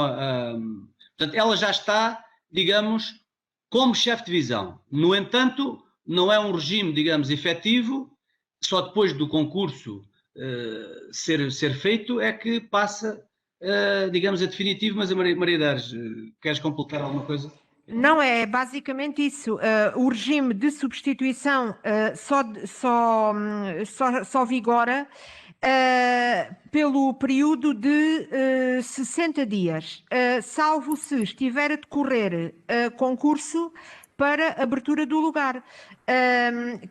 Portanto, ela já está, digamos, como chefe de divisão. No entanto, não é um regime, digamos, efetivo, só depois do concurso ser feito é que passa, digamos, a definitivo. Mas a Maria Dares, queres completar alguma coisa?
Não, é basicamente isso. O regime de substituição só vigora pelo período de 60 dias, salvo se estiver a decorrer concurso para abertura do lugar,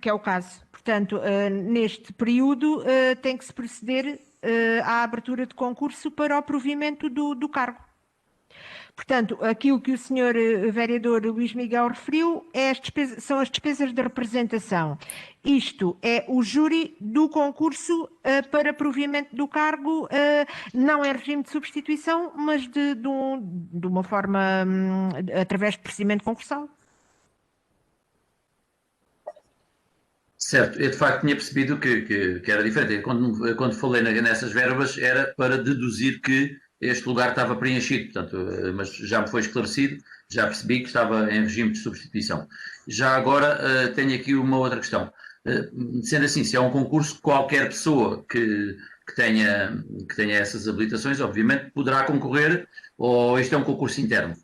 que é o caso. Portanto, neste período tem que se proceder à abertura de concurso para o provimento do cargo. Portanto, aquilo que o senhor vereador Luís Miguel referiu são as despesas de representação. Isto é o júri do concurso para provimento do cargo, não em regime de substituição, mas de uma forma através de procedimento concursal.
Certo, eu de facto tinha percebido que era diferente. Quando falei nessas verbas era para deduzir que este lugar estava preenchido, portanto, mas já me foi esclarecido, já percebi que estava em regime de substituição. Já agora tenho aqui uma outra questão. Sendo assim, se é um concurso, qualquer pessoa que tenha essas habilitações, obviamente, poderá concorrer, ou este é um concurso interno?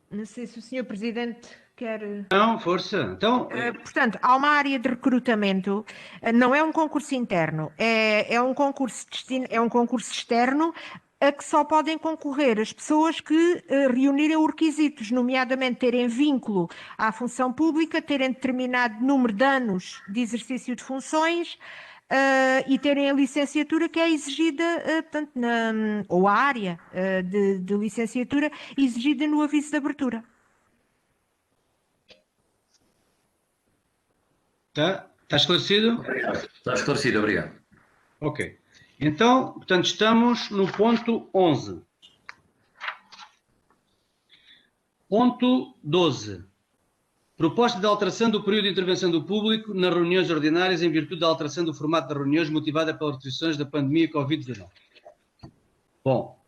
Não sei se o senhor Presidente quer...
Não, força. Então,
portanto, há uma área de recrutamento, não é um concurso interno, é um concurso externo a que só podem concorrer as pessoas que reunirem os requisitos, nomeadamente terem vínculo à função pública, terem determinado número de anos de exercício de funções e terem a licenciatura que é exigida, portanto, ou a área de licenciatura exigida no aviso de abertura.
está esclarecido?
Obrigado. Está esclarecido, obrigado.
Ok. Então, portanto, estamos no ponto 11. Ponto 12. Proposta de alteração do período de intervenção do público nas reuniões ordinárias em virtude da alteração do formato das reuniões motivada pelas restrições da pandemia Covid-19. Bom,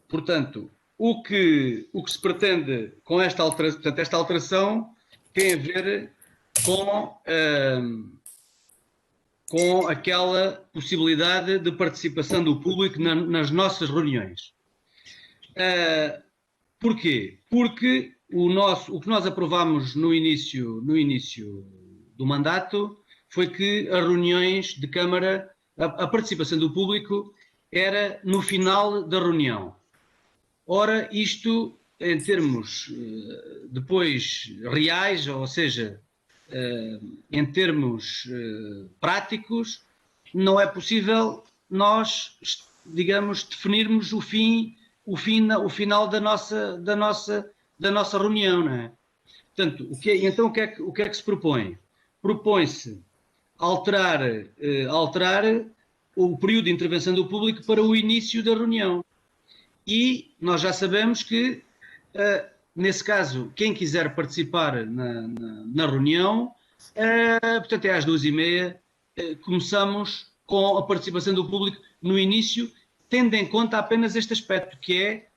portanto, o que se pretende com esta alteração, portanto, esta alteração tem a ver com aquela possibilidade de participação do público nas nossas reuniões. Porquê? Porque o que nós aprovámos no início do mandato foi que as reuniões de Câmara, a participação do público era no final da reunião. Ora, isto em termos depois reais, ou seja, em termos práticos, não é possível nós, digamos, definirmos o final da nossa reunião, não é? Portanto, o que é que se propõe? Propõe-se alterar o período de intervenção do público para o início da reunião. E nós já sabemos que nesse caso, quem quiser participar na reunião, portanto é às 2h30, começamos com a participação do público no início, tendo em conta apenas este aspecto, que é,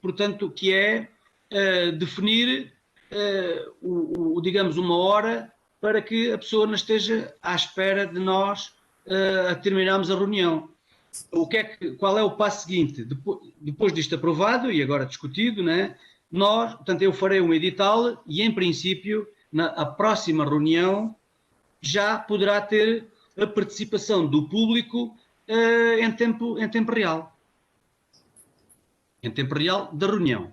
portanto, definir, digamos, uma hora para que a pessoa não esteja à espera de nós terminarmos a reunião. Qual é o passo seguinte? Depois disto aprovado e agora discutido, né? Portanto, eu farei um edital e, em princípio, a próxima reunião já poderá ter a participação do público em tempo real. Em tempo real da reunião.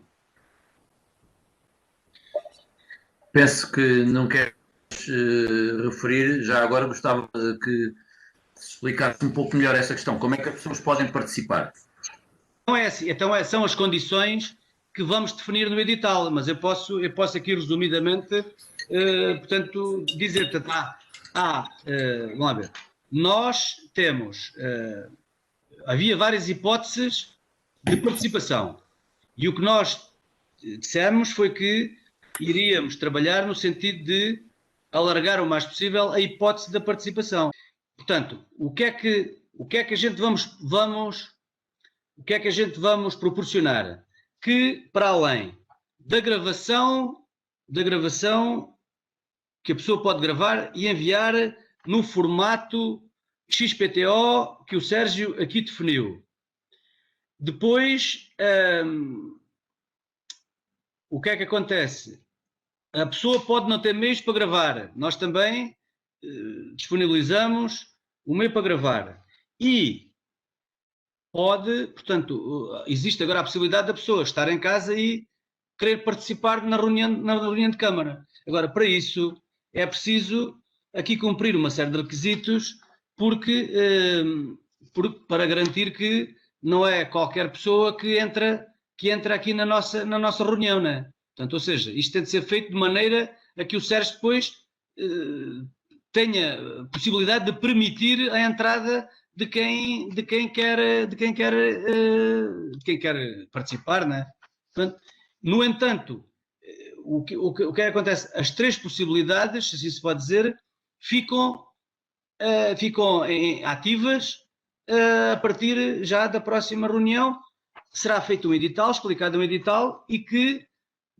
Penso que não queres referir, já agora gostava que explicasse um pouco melhor essa questão. Como é que as pessoas podem participar?
Não é assim, então são as condições que vamos definir no edital, mas eu posso aqui resumidamente, portanto, dizer, vamos lá ver, nós temos, havia várias hipóteses de participação e o que nós dissemos foi que iríamos trabalhar no sentido de alargar o mais possível a hipótese da participação. Portanto, o que é que a gente vamos proporcionar? Que, para além da gravação que a pessoa pode gravar e enviar no formato XPTO que o Sérgio aqui definiu. Depois, o que é que acontece? A pessoa pode não ter meios para gravar. Nós também disponibilizamos o meio para gravar. E pode, portanto, existe agora a possibilidade da pessoa estar em casa e querer participar na reunião de Câmara. Agora, para isso, é preciso aqui cumprir uma série de requisitos, porque para garantir que não é qualquer pessoa que entra aqui na nossa reunião, né? Portanto, ou seja, isto tem de ser feito de maneira a que o Sérgio depois tenha possibilidade de permitir a entrada de quem quer participar, né? Portanto, no entanto, o que acontece? As 3 possibilidades, se assim se pode dizer, ficam ativas a partir já da próxima reunião. Será feito um edital, explicado um edital, e que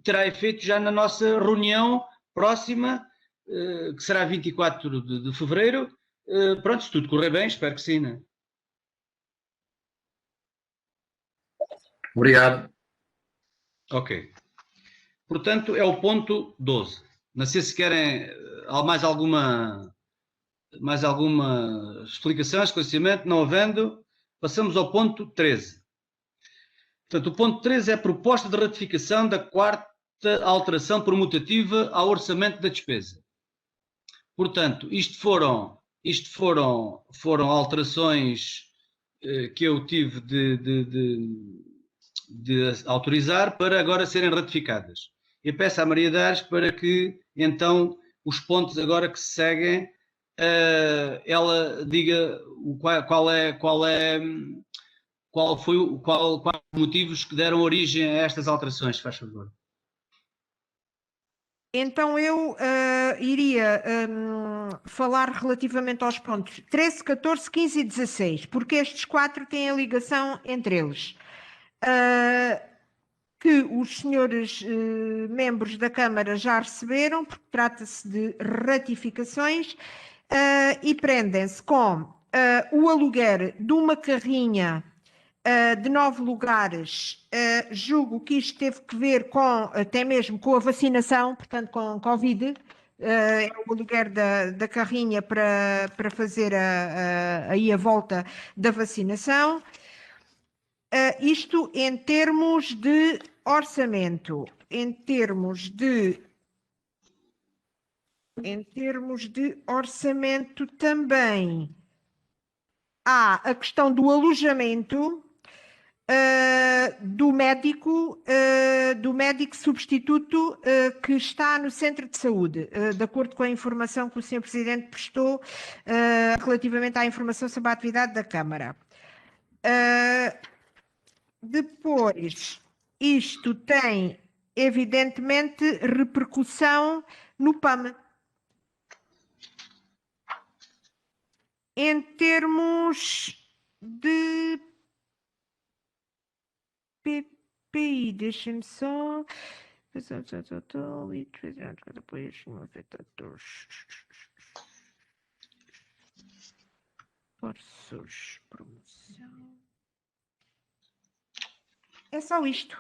terá efeito já na nossa reunião próxima, que será 24 de fevereiro. Pronto, se tudo correr bem, espero que sim, né?
Obrigado.
Ok. Portanto, é o ponto 12. Não sei se querem mais alguma explicação, esclarecimento. Não havendo, passamos ao ponto 13. Portanto, o ponto 13 é a proposta de ratificação da 4ª alteração promulgativa ao orçamento da despesa. Portanto, isto foram alterações que eu tive de autorizar para agora serem ratificadas. Eu peço à Maria Dares para que, então, os pontos agora que se seguem, ela diga quais os motivos que deram origem a estas alterações, faz favor.
Então eu iria falar relativamente aos pontos 13, 14, 15 e 16, porque estes 4 têm a ligação entre eles. Que os senhores membros da Câmara já receberam, porque trata-se de ratificações, e prendem-se com o aluguer de uma carrinha de 9 lugares. Julgo que isto teve que ver até mesmo com a vacinação, portanto com Covid, é o aluguer da carrinha para fazer aí a volta da vacinação. Isto em termos de orçamento. Em termos de orçamento também há a questão do alojamento do médico substituto que está no centro de saúde, de acordo com a informação que o Sr. Presidente prestou relativamente à informação sobre a atividade da Câmara. Depois, isto tem, evidentemente, repercussão no PAM. Em termos de PPI, deixem-me só... Esforços, promoção... É só isto.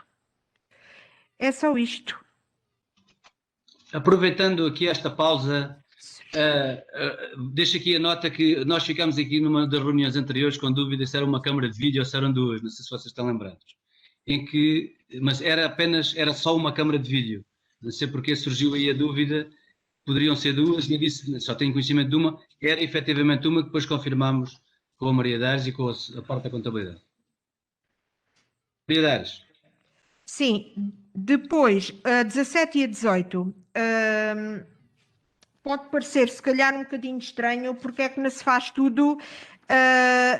Aproveitando aqui esta pausa, deixo aqui a nota que nós ficamos aqui numa das reuniões anteriores com dúvida se era uma câmara de vídeo ou se eram 2, não sei se vocês estão lembrados. Mas era só uma câmara de vídeo. Não sei porque surgiu aí a dúvida, poderiam ser 2, e eu disse, só tenho conhecimento de uma, era efetivamente uma que depois confirmámos com a Maria Dares e com a parte da contabilidade. Maria Dares.
Sim, depois, a 17 e a 18, pode parecer se calhar um bocadinho estranho porque é que não se faz tudo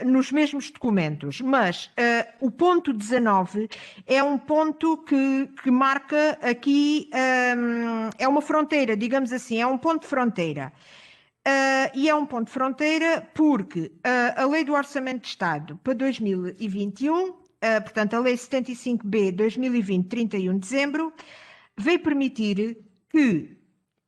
nos mesmos documentos, mas o ponto 19 é um ponto que marca aqui, é uma fronteira, digamos assim, é um ponto de fronteira. E é um ponto de fronteira porque a Lei do Orçamento de Estado para 2021, portanto a Lei 75B 2020, 31 de dezembro, veio permitir que,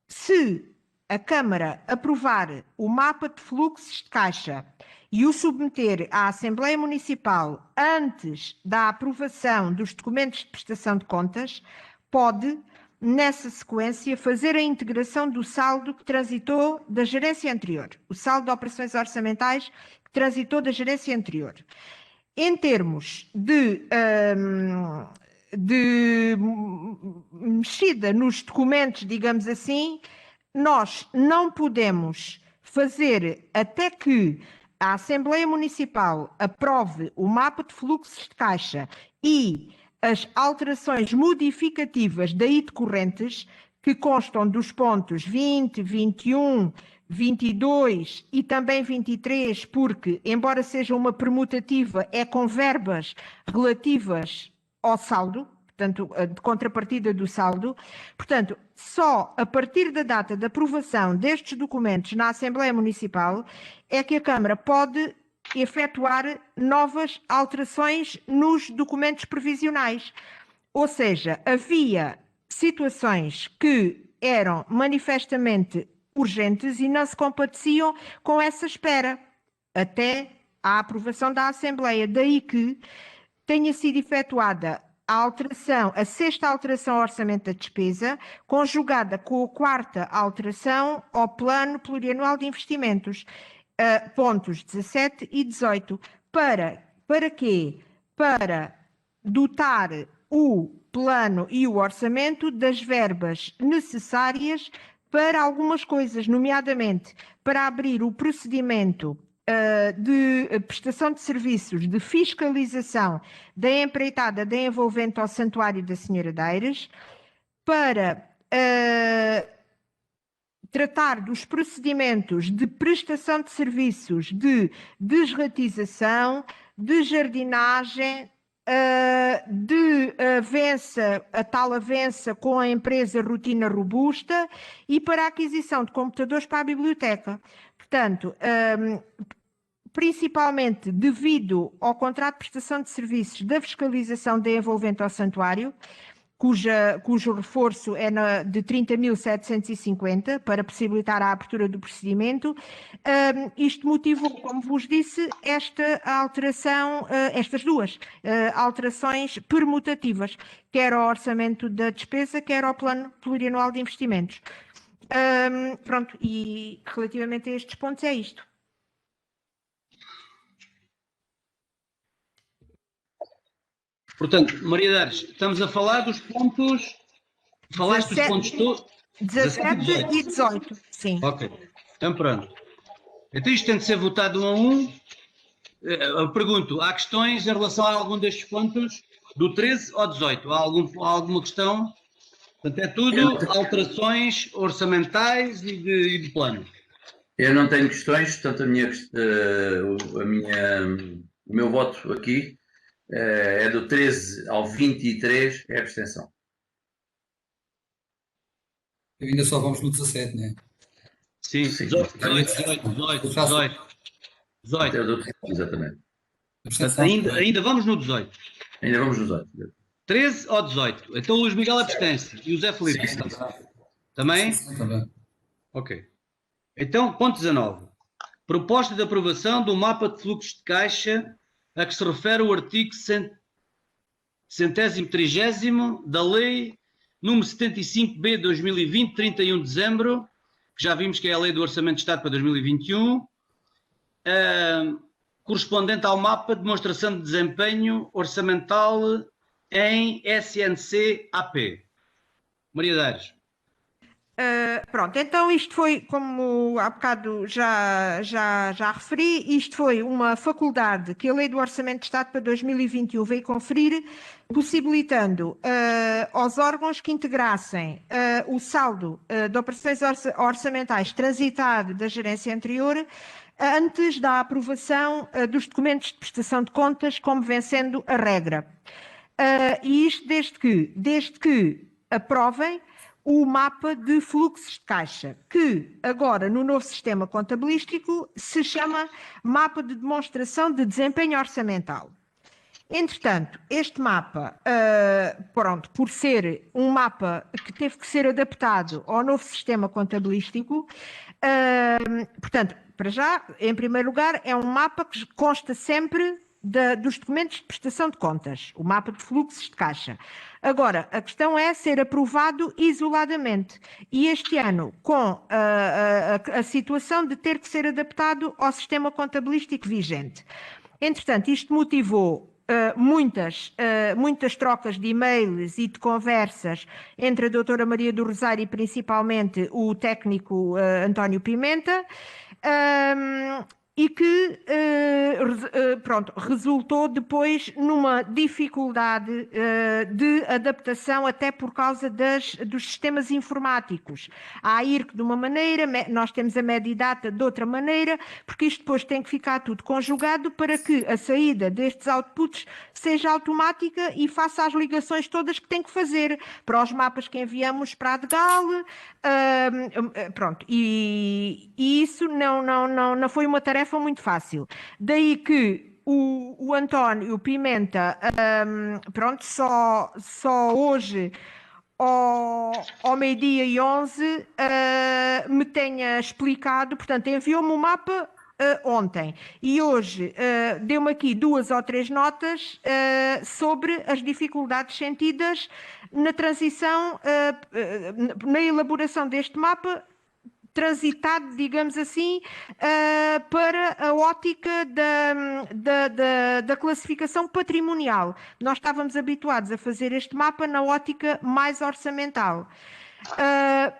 se a Câmara aprovar o mapa de fluxos de caixa e o submeter à Assembleia Municipal antes da aprovação dos documentos de prestação de contas, pode, nessa sequência, fazer a integração do saldo que transitou da gerência anterior, o saldo de operações orçamentais que transitou da gerência anterior. Em termos de mexida nos documentos, digamos assim, nós não podemos fazer até que a Assembleia Municipal aprove o mapa de fluxos de caixa e as alterações modificativas daí decorrentes, que constam dos pontos 20, 21, 22 e também 23, porque, embora seja uma permutativa, é com verbas relativas ao saldo, portanto, de contrapartida do saldo. Portanto, só a partir da data de aprovação destes documentos na Assembleia Municipal é que a Câmara pode efetuar novas alterações nos documentos previsionais. Ou seja, havia situações que eram manifestamente urgentes e não se compadeciam com essa espera até à aprovação da Assembleia. Daí que tenha sido efetuada a sexta alteração ao orçamento da despesa, conjugada com a quarta alteração ao plano plurianual de investimentos, pontos 17 e 18. Para quê? Para dotar o plano e o orçamento das verbas necessárias para algumas coisas, nomeadamente para abrir o procedimento de prestação de serviços de fiscalização da empreitada da envolvente ao Santuário da Senhora de Eiras, para tratar dos procedimentos de prestação de serviços de desratização, de jardinagem, de a tal avença com a empresa Rotina Robusta e para a aquisição de computadores para a biblioteca. Portanto, principalmente devido ao contrato de prestação de serviços da fiscalização da envolvente ao santuário, cujo reforço é de 30.750 para possibilitar a abertura do procedimento. Isto motivou, como vos disse, esta alteração, estas duas alterações permutativas, quer ao orçamento da despesa, quer ao plano plurianual de investimentos. Pronto, e relativamente a estes pontos é isto.
Portanto, Maria Dares, estamos a falar dos pontos. Falaste 17, dos pontos todos?
17 e 18, sim.
Ok, então pronto. Então isto tem de ser votado um a um. Eu pergunto, há questões em relação a algum destes pontos? Do 13 ao 18? Há alguma questão? Portanto, é tudo alterações orçamentais e de plano.
Eu não tenho questões, portanto o meu voto aqui é do 13 ao 23, é abstenção.
Ainda só vamos no 17, não é?
Sim, 18.
Exatamente.
Portanto, ainda vamos no 18.
Ainda vamos no 18.
13 ou 18. Então o Luís Miguel abstém-se. E o Zé Felipe?
Sim.
Também?
Sim, também.
Ok. Então, ponto 19. Proposta de aprovação do mapa de fluxos de caixa a que se refere o artigo 130º da Lei número 75B de 2020, 31 de dezembro, que já vimos que é a Lei do Orçamento de Estado para 2021, correspondente ao mapa de demonstração de desempenho orçamental em SNC-AP. Maria Dares.
Pronto, então isto foi, como há bocado já referi, isto foi uma faculdade que a Lei do Orçamento de Estado para 2021 veio conferir, possibilitando aos órgãos que integrassem o saldo de operações orçamentais transitado da gerência anterior antes da aprovação dos documentos de prestação de contas, como vencendo a regra. E isto desde que aprovem o mapa de fluxos de caixa, que agora no novo sistema contabilístico se chama mapa de demonstração de desempenho orçamental. Entretanto, este mapa, pronto, por ser um mapa que teve que ser adaptado ao novo sistema contabilístico, portanto, para já, em primeiro lugar, é um mapa que consta sempre dos documentos de prestação de contas, o mapa de fluxos de caixa. Agora, a questão é ser aprovado isoladamente. E este ano, com a situação de ter que ser adaptado ao sistema contabilístico vigente. Entretanto, isto motivou muitas trocas de e-mails e de conversas entre a doutora Maria do Rosário e principalmente o técnico António Pimenta, e que pronto, resultou depois numa dificuldade de adaptação até por causa dos sistemas informáticos. A AIRC de uma maneira, nós temos a Medidata de outra maneira, porque isto depois tem que ficar tudo conjugado para que a saída destes outputs seja automática e faça as ligações todas que tem que fazer para os mapas que enviamos para a DGAL, pronto, e isso não foi uma tarefa muito fácil. Daí que o António Pimenta, pronto, só hoje ao meio-dia e 11 me tenha explicado, portanto, enviou-me o mapa ontem e hoje deu-me aqui 2 ou 3 notas sobre as dificuldades sentidas na transição, na elaboração deste mapa, transitado, digamos assim, para a ótica da classificação patrimonial. Nós estávamos habituados a fazer este mapa na ótica mais orçamental.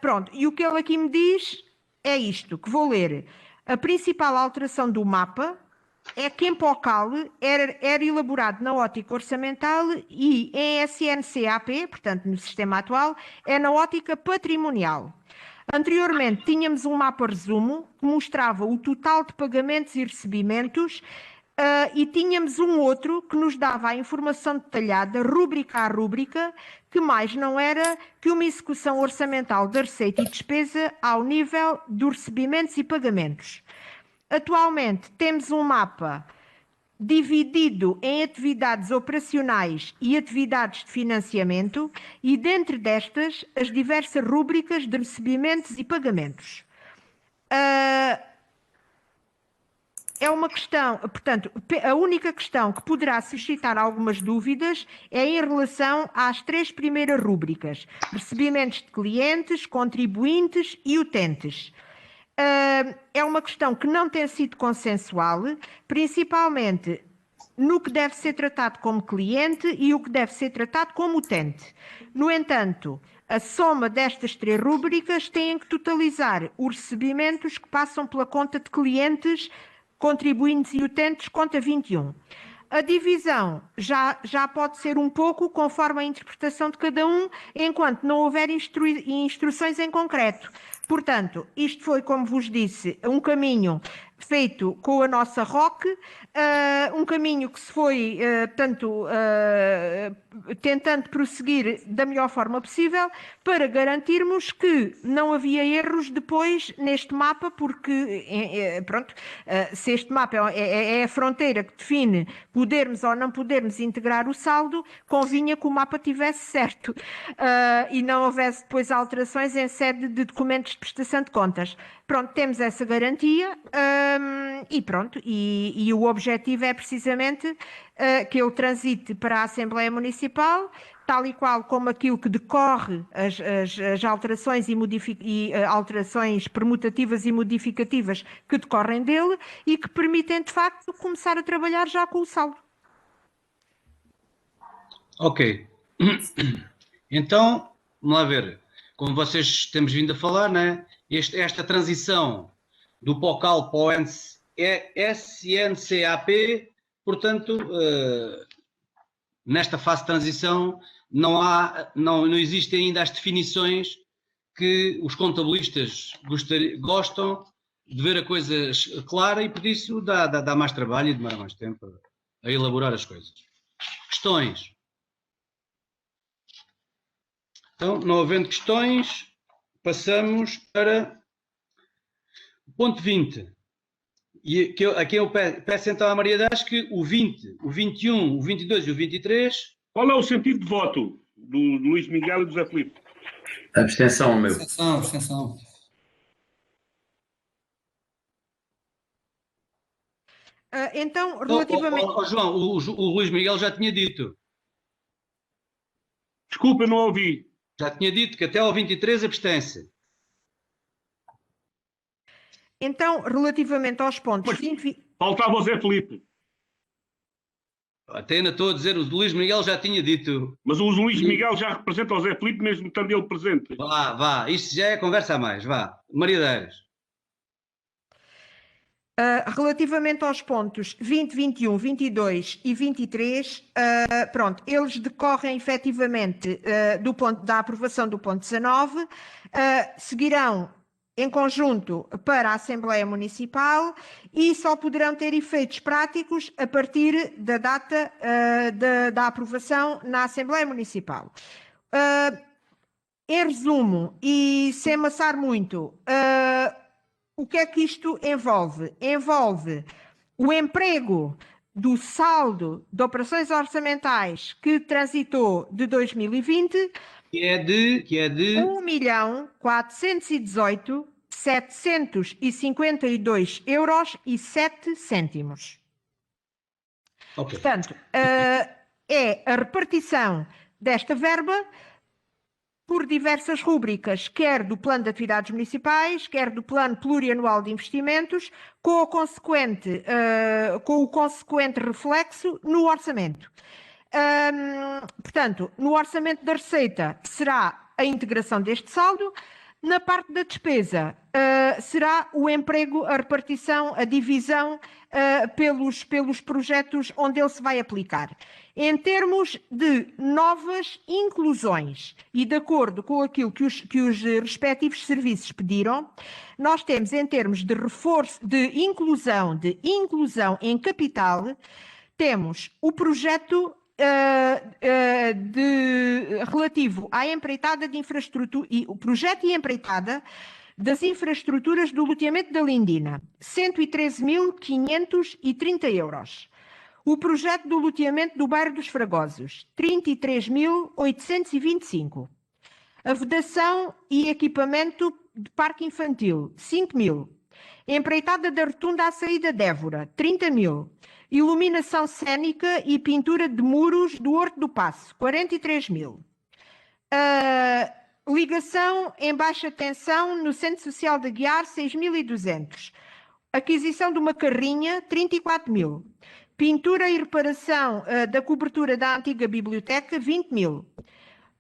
Pronto, e o que ele aqui me diz é isto, que vou ler. A principal alteração do mapa é que em Pocal era elaborado na ótica orçamental e em SNCAP, portanto no sistema atual, é na ótica patrimonial. Anteriormente tínhamos um mapa resumo que mostrava o total de pagamentos e recebimentos e tínhamos um outro que nos dava a informação detalhada, rúbrica a rúbrica, que mais não era que uma execução orçamental da receita e despesa ao nível dos recebimentos e pagamentos. Atualmente temos um mapa dividido em atividades operacionais e atividades de financiamento e, dentre destas, as diversas rúbricas de recebimentos e pagamentos. É uma questão, portanto, a única questão que poderá suscitar algumas dúvidas é em relação às 3 primeiras rúbricas: recebimentos de clientes, contribuintes e utentes. É uma questão que não tem sido consensual, principalmente no que deve ser tratado como cliente e o que deve ser tratado como utente. No entanto, a soma destas 3 rúbricas tem que totalizar os recebimentos que passam pela conta de clientes, contribuintes e utentes, conta 21. A divisão já pode ser um pouco conforme a interpretação de cada um, enquanto não houver instruções em concreto. Portanto, isto foi, como vos disse, um caminho feito com a nossa ROC, um caminho que se foi, tentando prosseguir da melhor forma possível para garantirmos que não havia erros depois neste mapa, porque, pronto, se este mapa é a fronteira que define podermos ou não podermos integrar o saldo, convinha que o mapa tivesse certo e não houvesse depois alterações em sede de documentos de prestação de contas. Pronto, temos essa garantia e pronto, e o objetivo é precisamente que ele transite para a Assembleia Municipal, tal e qual como aquilo que decorre as alterações e alterações permutativas e modificativas que decorrem dele e que permitem, de facto, começar a trabalhar já com o saldo.
Ok. Então, vamos lá ver. Como vocês temos vindo a falar, né? Esta transição do POCAL para o SNCAP, portanto, nesta fase de transição não existem ainda as definições que os contabilistas gostam de ver a coisa clara e por isso dá mais trabalho e demora mais tempo a elaborar as coisas. Questões? Então, não havendo questões, passamos para o ponto 20. Aqui eu peço então à Maria das que o 20, o 21, o 22 e o 23...
Qual é o sentido de voto do Luís Miguel e do Zé Filipe?
Abstenção, meu.
Abstenção, abstenção.
Então, relativamente...
João, o Luís Miguel já tinha dito.
Desculpa, eu não ouvi.
Já tinha dito que até ao 23 abstém-se.
Então, relativamente aos pontos...
Faltava o Zé Filipe.
Até ainda estou a dizer, o Luís Miguel já tinha dito.
Mas o Luís Miguel já representa o Zé Filipe, mesmo estando ele presente.
Vá, isto já é conversa a mais, vá. Maria Deiras.
Relativamente aos pontos 20, 21, 22 e 23, pronto, eles decorrem efetivamente da aprovação do ponto 19, seguirão em conjunto para a Assembleia Municipal e só poderão ter efeitos práticos a partir da data da aprovação na Assembleia Municipal. Em resumo, e sem amassar muito, o que é que isto envolve? Envolve o emprego do saldo de operações orçamentais que transitou de 2020,
que é de
1.418.752 euros e 7 cêntimos.
Okay.
Portanto, é a repartição desta verba por diversas rúbricas, quer do Plano de Atividades Municipais, quer do Plano Plurianual de Investimentos, com o consequente reflexo no orçamento. Portanto, no orçamento da receita será a integração deste saldo, na parte da despesa será o emprego, a repartição, a divisão pelos projetos onde ele se vai aplicar. Em termos de novas inclusões e de acordo com aquilo que os respectivos serviços pediram, nós temos em termos de reforço, de inclusão em capital, temos o projeto relativo à empreitada de infraestrutura e o projeto e empreitada das infraestruturas do loteamento da Lindina, 113.530 euros. O projeto do loteamento do bairro dos Fragosos, 33.825. A vedação e equipamento de parque infantil, 5.000. Empreitada da rotunda à saída de Évora, 30.000. Iluminação cênica e pintura de muros do Horto do Paço, 43.000. Ligação em baixa tensão no Centro Social de Aguiar, 6.200. Aquisição de uma carrinha, 34.000. Pintura e reparação da cobertura da antiga biblioteca, 20.000.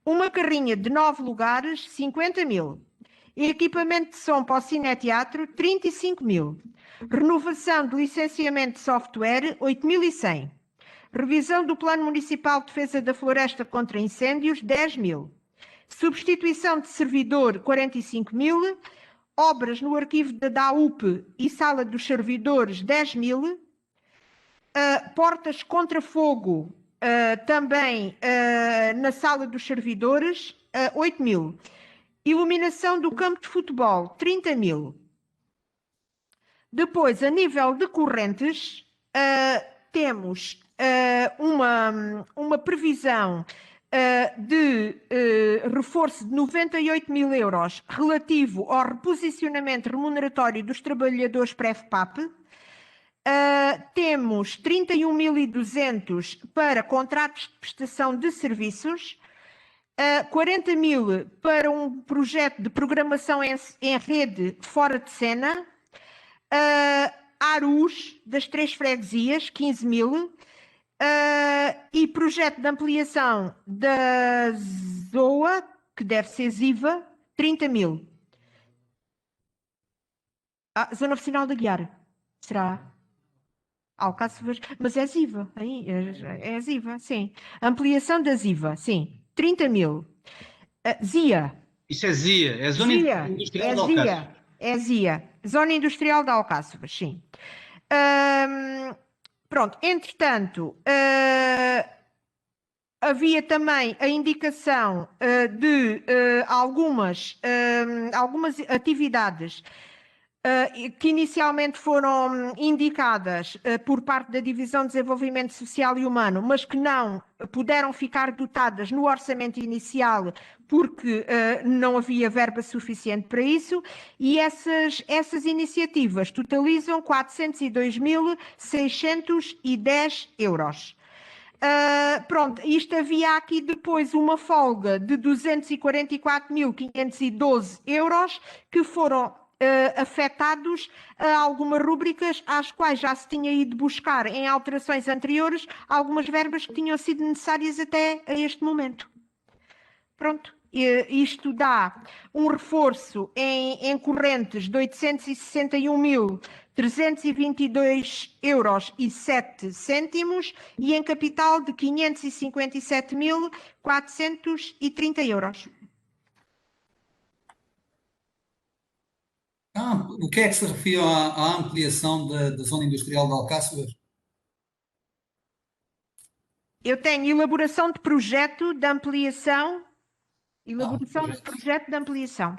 Uma carrinha de 9 lugares, 50.000. Equipamento de som para o cineteatro, 35.000. Renovação de licenciamento de software, 8.100. Revisão do Plano Municipal de Defesa da Floresta contra Incêndios, 10.000. Substituição de servidor, 45.000. Obras no arquivo da DAUP e Sala dos Servidores, 10.000. Portas contra fogo, também na Sala dos Servidores, 8.000. Iluminação do campo de futebol, 30.000. Depois, a nível de correntes, temos uma previsão de reforço de 98.000 euros relativo ao reposicionamento remuneratório dos trabalhadores pré-FPAP. Temos 31.200 para contratos de prestação de serviços, 40.000 para um projeto de programação em rede fora de cena, ARUS das 3 freguesias, 15.000, e projeto de ampliação da ZOA, que deve ser ZIVA, 30.000. Zona Vicinal de Aguiar, será? Alcáceres, mas é ZIVA, é ZIVA, sim. Ampliação da ZIVA, sim. 30.000. ZIA.
Isso é ZIA, é Zona Industrial de Alcáceres.
É ZIA, Zona Industrial de Alcáceres, sim. Pronto, entretanto, havia também a indicação de algumas atividades que inicialmente foram indicadas por parte da Divisão de Desenvolvimento Social e Humano, mas que não puderam ficar dotadas no orçamento inicial porque não havia verba suficiente para isso, e essas iniciativas totalizam 402.610 euros. Pronto, isto havia aqui depois uma folga de 244.512 euros que foram afetados a algumas rúbricas às quais já se tinha ido buscar em alterações anteriores algumas verbas que tinham sido necessárias até a este momento. Pronto, isto dá um reforço em correntes de 861.322 euros e 7 cêntimos e em capital de 557.430 euros.
O que é que se refere à ampliação da zona industrial de Alcáçovas?
Eu tenho elaboração de projeto de ampliação. Elaboração de projeto de ampliação.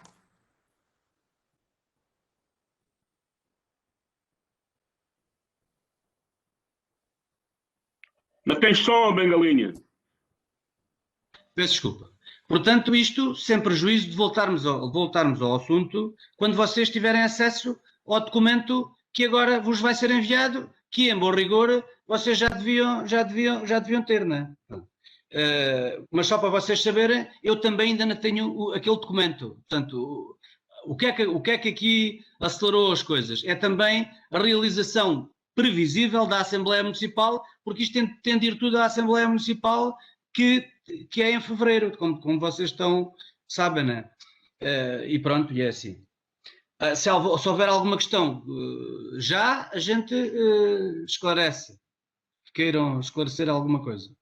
Não tens som, Bengalinha.
Peço desculpa. Portanto, isto sem prejuízo de voltarmos ao assunto quando vocês tiverem acesso ao documento que agora vos vai ser enviado, que em bom rigor vocês já deviam ter, não é? Mas só para vocês saberem, eu também ainda não tenho aquele documento. Portanto, o que é que aqui acelerou as coisas? É também a realização previsível da Assembleia Municipal, porque isto tem de ir tudo à Assembleia Municipal, que é em fevereiro, como vocês sabem, né? E pronto, e é assim. Se houver alguma questão, já a gente esclarece. Queiram esclarecer alguma coisa.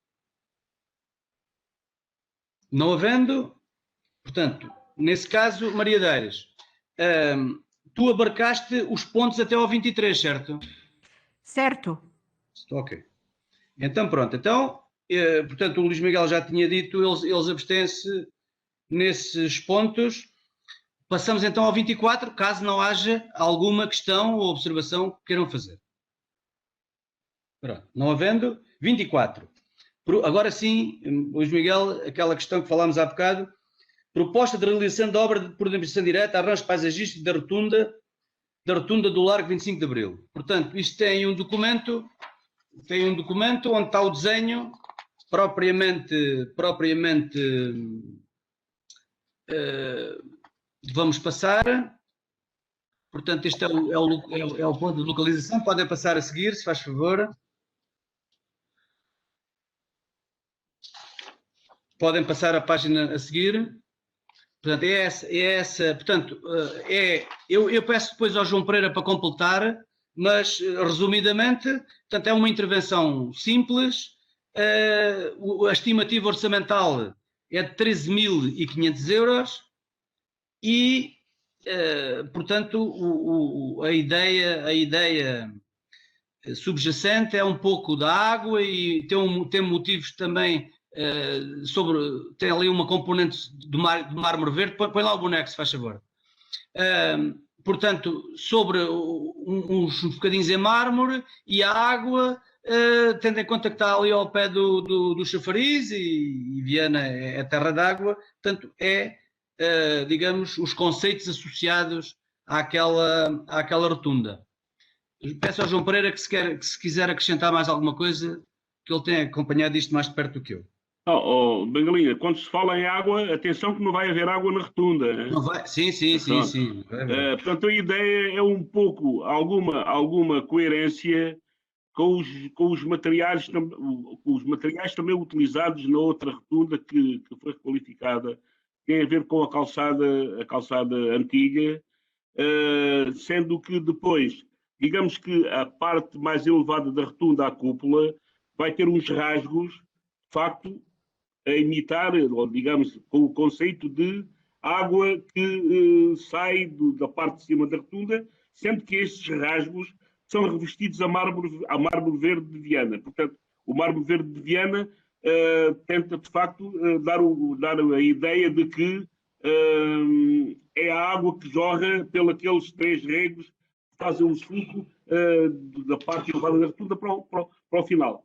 Não havendo, portanto, nesse caso, Maria Deiras, tu abarcaste os pontos até ao 23, certo?
Certo.
Ok. Então, pronto. Então, portanto, o Luís Miguel já tinha dito, eles abstêm-se nesses pontos. Passamos então ao 24, caso não haja alguma questão ou observação que queiram fazer. Pronto. Não havendo, 24. Agora sim, Luís Miguel, aquela questão que falámos há bocado, proposta de realização de obra por demolição direta, arranjo paisagístico da rotunda do Largo 25 de Abril. Portanto, isto tem um documento onde está o desenho propriamente vamos passar. Portanto, este é o ponto de localização. Podem passar a seguir, se faz favor. Podem passar a página a seguir. Portanto, portanto, eu peço depois ao João Pereira para completar, mas resumidamente, portanto, é uma intervenção simples. A estimativa orçamental é de 13.500 euros e, portanto, a ideia subjacente é um pouco da água e tem motivos também tem ali uma componente de mármore verde. Põe lá o boneco, se faz favor. Portanto, sobre uns bocadinhos em mármore e a água, tendo em conta que está ali ao pé do chafariz e Viana é terra d'água, portanto, digamos, os conceitos associados àquela rotunda. Peço ao João Pereira que se quiser acrescentar mais alguma coisa, que ele tenha acompanhado isto mais de perto do que eu.
Bengalinha, quando se fala em água, atenção que não vai haver água na rotunda.
Não vai? Sim.
Portanto, a ideia é um pouco, alguma coerência com os materiais também utilizados na outra rotunda que foi requalificada, tem a ver com a calçada antiga, sendo que depois, digamos que a parte mais elevada da rotunda, a cúpula, vai ter uns rasgos, de facto, a imitar, ou digamos, com o conceito de água que sai da parte de cima da rotunda, sendo que estes rasgos são revestidos a mármore verde de Viana. Portanto, o mármore verde de Viana tenta, de facto, dar a ideia de que é a água que jorra pelos 3 regos que fazem o suco da parte elevada da rotunda para o final.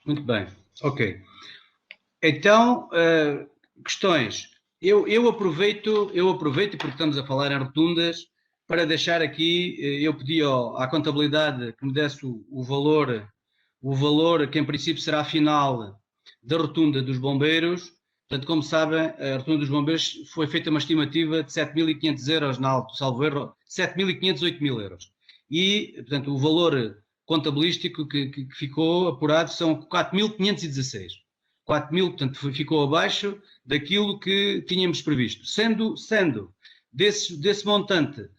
Muito bem, ok. Então, questões. Eu aproveito, porque estamos a falar em rotundas, para deixar aqui, eu pedi à contabilidade que me desse o valor que em princípio será a final da rotunda dos bombeiros. Portanto, como sabem, a rotunda dos bombeiros foi feita uma estimativa de 7.500 euros na alta, salvo erro, 7.500, 8.000 euros. E, portanto, o valor contabilístico que ficou apurado são 4.516. 4.000, portanto, ficou abaixo daquilo que tínhamos previsto. Sendo desse montante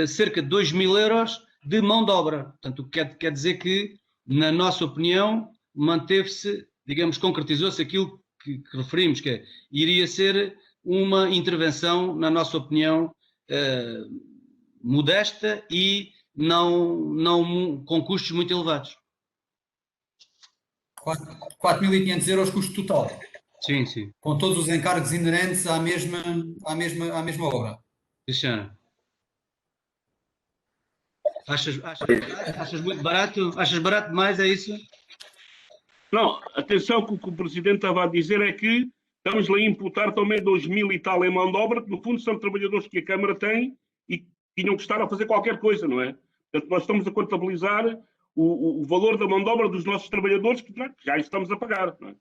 cerca de 2.000 euros de mão de obra. Portanto, o que quer dizer que, na nossa opinião, manteve-se, digamos, concretizou-se aquilo que referimos, que iria ser uma intervenção, na nossa opinião, modesta e não com custos muito elevados.
4.500 euros custo total.
Sim, sim.
Com todos os encargos inerentes à mesma obra.
Sim, senhora. Achas muito barato? Achas barato demais, é isso?
Não, atenção que o que o Presidente estava a dizer é que estamos lá a imputar também 2.000 e tal em mão de obra, que no fundo são trabalhadores que a Câmara tem e que tinham que estar a fazer qualquer coisa, não é? Portanto, nós estamos a contabilizar o valor da mão de obra dos nossos trabalhadores que já estamos a pagar, não é?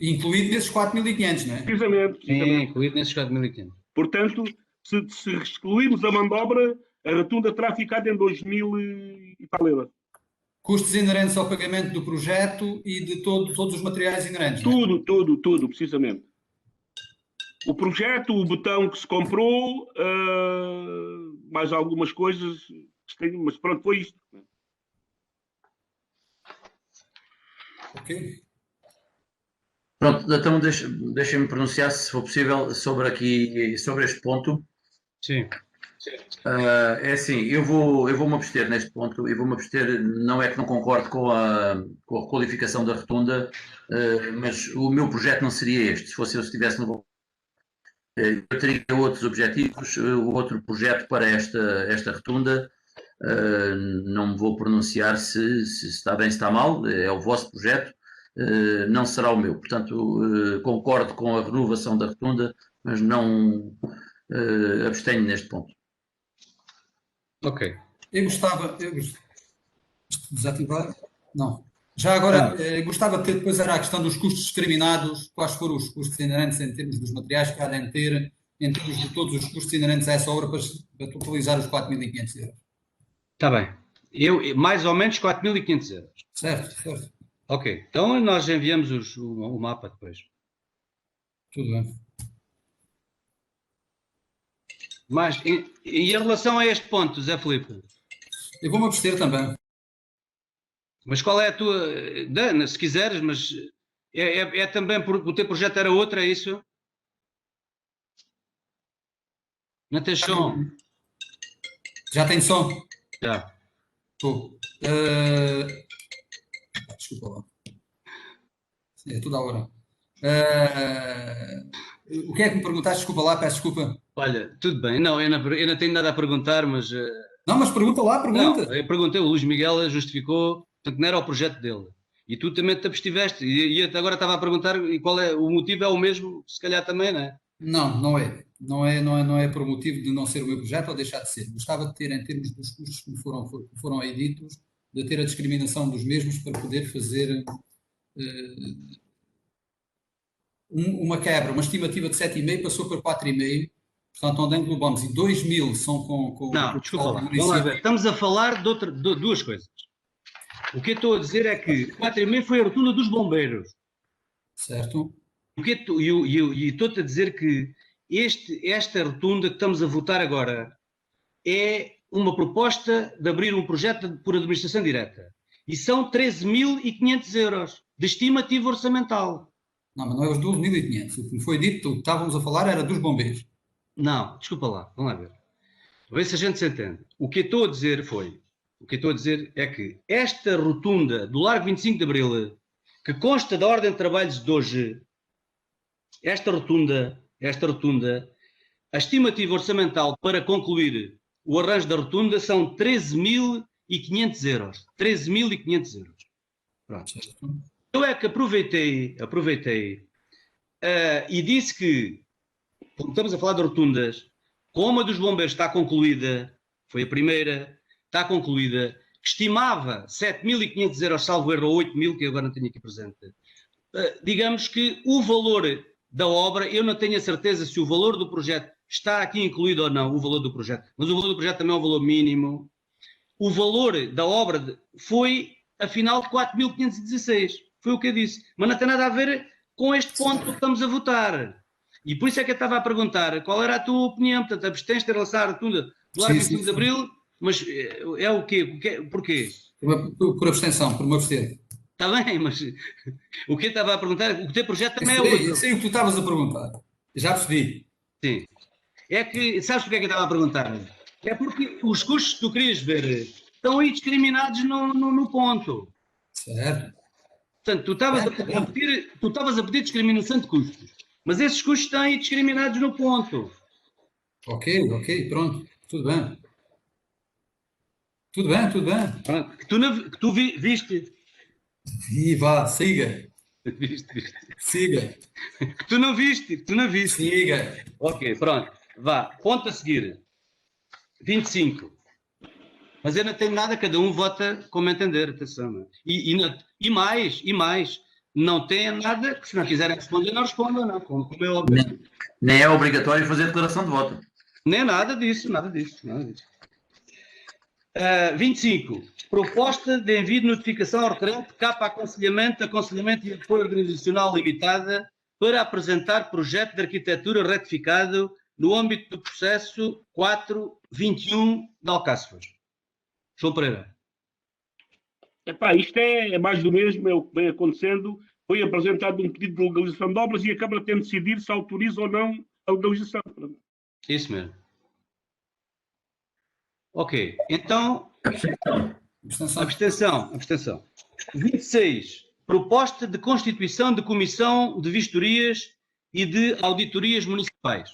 Incluído nesses 4.500, não é?
Precisamente.
Sim, incluído nesses 4.500.
Portanto, se excluirmos a mão de obra, a rotunda terá ficado em 2.000 e tal euros.
Custos inerentes ao pagamento do projeto e de todos os materiais inerentes.
Tudo, precisamente. O projeto, o botão que se comprou, mais algumas coisas, mas pronto, foi isto.
Ok.
Pronto, então deixem-me pronunciar, se for possível, sobre este ponto.
Sim.
É assim, eu vou-me abster neste ponto, e vou-me abster, não é que não concordo com a requalificação da rotunda, mas o meu projeto não seria este. Se fosse eu que estivesse no... Eu teria outros objetivos, outro projeto para esta rotunda. Não me vou pronunciar se está bem, se está mal, é o vosso projeto, não será o meu. Portanto, concordo com a renovação da rotunda, mas não abstenho neste ponto.
Ok.
Eu gostava desativar? Não. Já agora, gostava de ter depois era a questão dos custos discriminados, quais foram os custos inerentes em termos dos materiais que podem ter, em termos de todos os custos inerentes a essa obra para totalizar os 4.500 euros.
Está bem. Mais ou menos 4.500 euros.
Certo.
Ok. Então nós enviamos o mapa depois.
Tudo bem.
Mas, e em relação a este ponto, Zé Filipe?
Eu vou-me abster também.
Mas qual é a tua... Dana, se quiseres, mas é também porque o teu projeto era outro, é isso? Não tens som?
Já tem som?
Já.
Estou. Desculpa lá. É tudo à hora. O que é que me perguntaste? Desculpa lá, peço desculpa.
Olha, tudo bem. Não, eu não tenho nada a perguntar, mas...
Não, mas pergunta lá, pergunta.
Não, eu perguntei, o Luís Miguel justificou, portanto, não era o projeto dele. E tu também te abstiveste. E até agora estava a perguntar e qual é o motivo, é o mesmo, se calhar também, não é?
Não é. Não é por motivo de não ser o meu projeto ou deixar de ser. Gostava de ter, em termos dos custos que foram aí ditos, de ter a discriminação dos mesmos para poder fazer uma quebra. Uma estimativa de 7,5 passou para 4,5. Portanto, onde englobamos e 2.000 são com
Não, desculpa lá. Vamos lá ver. Estamos a falar de duas coisas. O que eu estou a dizer é que 4,5 foi a rotunda dos bombeiros.
Certo.
E estou-te a dizer que esta rotunda que estamos a votar agora é uma proposta de abrir um projeto por administração direta. E são 13.500 euros de estimativa orçamental.
Não, mas não é os 12.500. O que me foi dito, o que estávamos a falar era dos bombeiros.
Não, desculpa lá, vamos lá ver. Vê se a gente se entende. O que eu estou a dizer é que esta rotunda do Largo 25 de Abril, que consta da ordem de trabalhos de hoje, esta rotunda, a estimativa orçamental para concluir o arranjo da rotunda são 13.500 euros. 13.500 euros. Pronto. Eu é que aproveitei e disse que, como estamos a falar de rotundas, como a dos bombeiros está concluída, foi a primeira, está concluída, estimava 7.500 euros, salvo erro, ou 8.000, que eu agora não tenho aqui presente. Digamos que o valor da obra, eu não tenho a certeza se o valor do projeto está aqui incluído ou não, o valor do projeto, mas o valor do projeto também é um valor mínimo. O valor da obra foi, afinal, 4.516. Foi o que eu disse. Mas não tem nada a ver com este ponto que estamos a votar. E por isso é que eu estava a perguntar qual era a tua opinião. Portanto, abstens-te em relação à rotunda do Largo 25 de Abril, mas é o quê? Porquê?
Por abstenção, por me abster.
Está bem, mas o que eu estava a perguntar, o teu projeto também é outro.
Eu sei o que tu estavas a perguntar. Já percebi.
Sim. É que, sabes porque é que eu estava a perguntar? É porque os custos que tu querias ver estão aí discriminados no ponto.
Certo.
Portanto, tu estavas a pedir discriminação de custos, mas esses custos estão aí discriminados no ponto.
Ok, pronto. Tudo bem.
Que tu viste.
E vá, siga.
Viste.
Siga.
Que tu não viste.
Siga.
Ok, pronto. Vá, ponto a seguir. 25. Mas eu não tenho nada, cada um vota como entender, atenção. E mais, não tem nada, que se não quiserem responder, não respondam, não, como é óbvio.
Nem é obrigatório fazer declaração de voto.
Nem nada disso. 25. Proposta de envio de notificação ao requerente, capa aconselhamento e apoio organizacional limitada para apresentar projeto de arquitetura retificado no âmbito do processo 421 de Alcáçovas. João Pereira.
Isto é mais do mesmo, é o que vem acontecendo. Foi apresentado um pedido de legalização de obras e a Câmara tem de decidir se autoriza ou não a legalização.
Isso mesmo. Ok, então... Abstenção. 26. Proposta de constituição de comissão de vistorias e de auditorias municipais.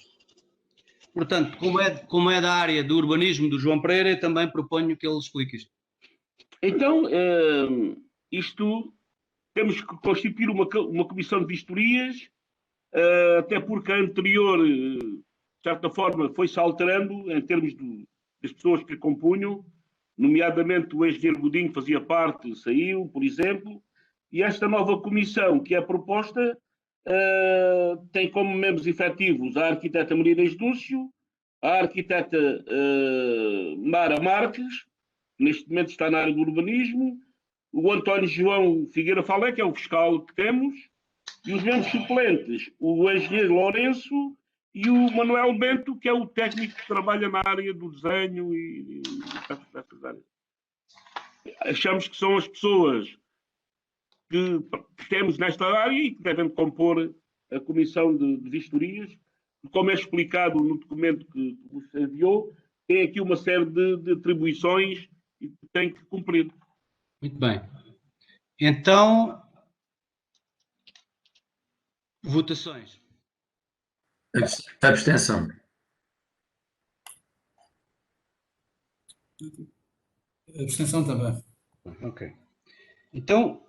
Portanto, como é da área do urbanismo do João Pereira, também proponho que ele explique isto.
Então, isto, temos que constituir uma comissão de vistorias, até porque a anterior, de certa forma, foi-se alterando em termos das pessoas que a compunham, nomeadamente o ex-engenheiro Godinho fazia parte, saiu, por exemplo, e esta nova comissão que é proposta tem como membros efetivos a arquiteta Maria Inês Lúcio, a arquiteta Mara Marques, neste momento está na área do urbanismo, o António João Figueira Falé, que é o fiscal que temos, e os membros suplentes, o engenheiro Lourenço e o Manuel Bento, que é o técnico que trabalha na área do desenho e dessas áreas. Achamos que são as pessoas que temos nesta área e que devem compor a comissão de vistorias. Como é explicado no documento que você enviou, tem aqui uma série de atribuições e que tem que cumprir.
Muito bem. Então, votações.
Abstenção.
Abstenção também.
Ok. Então,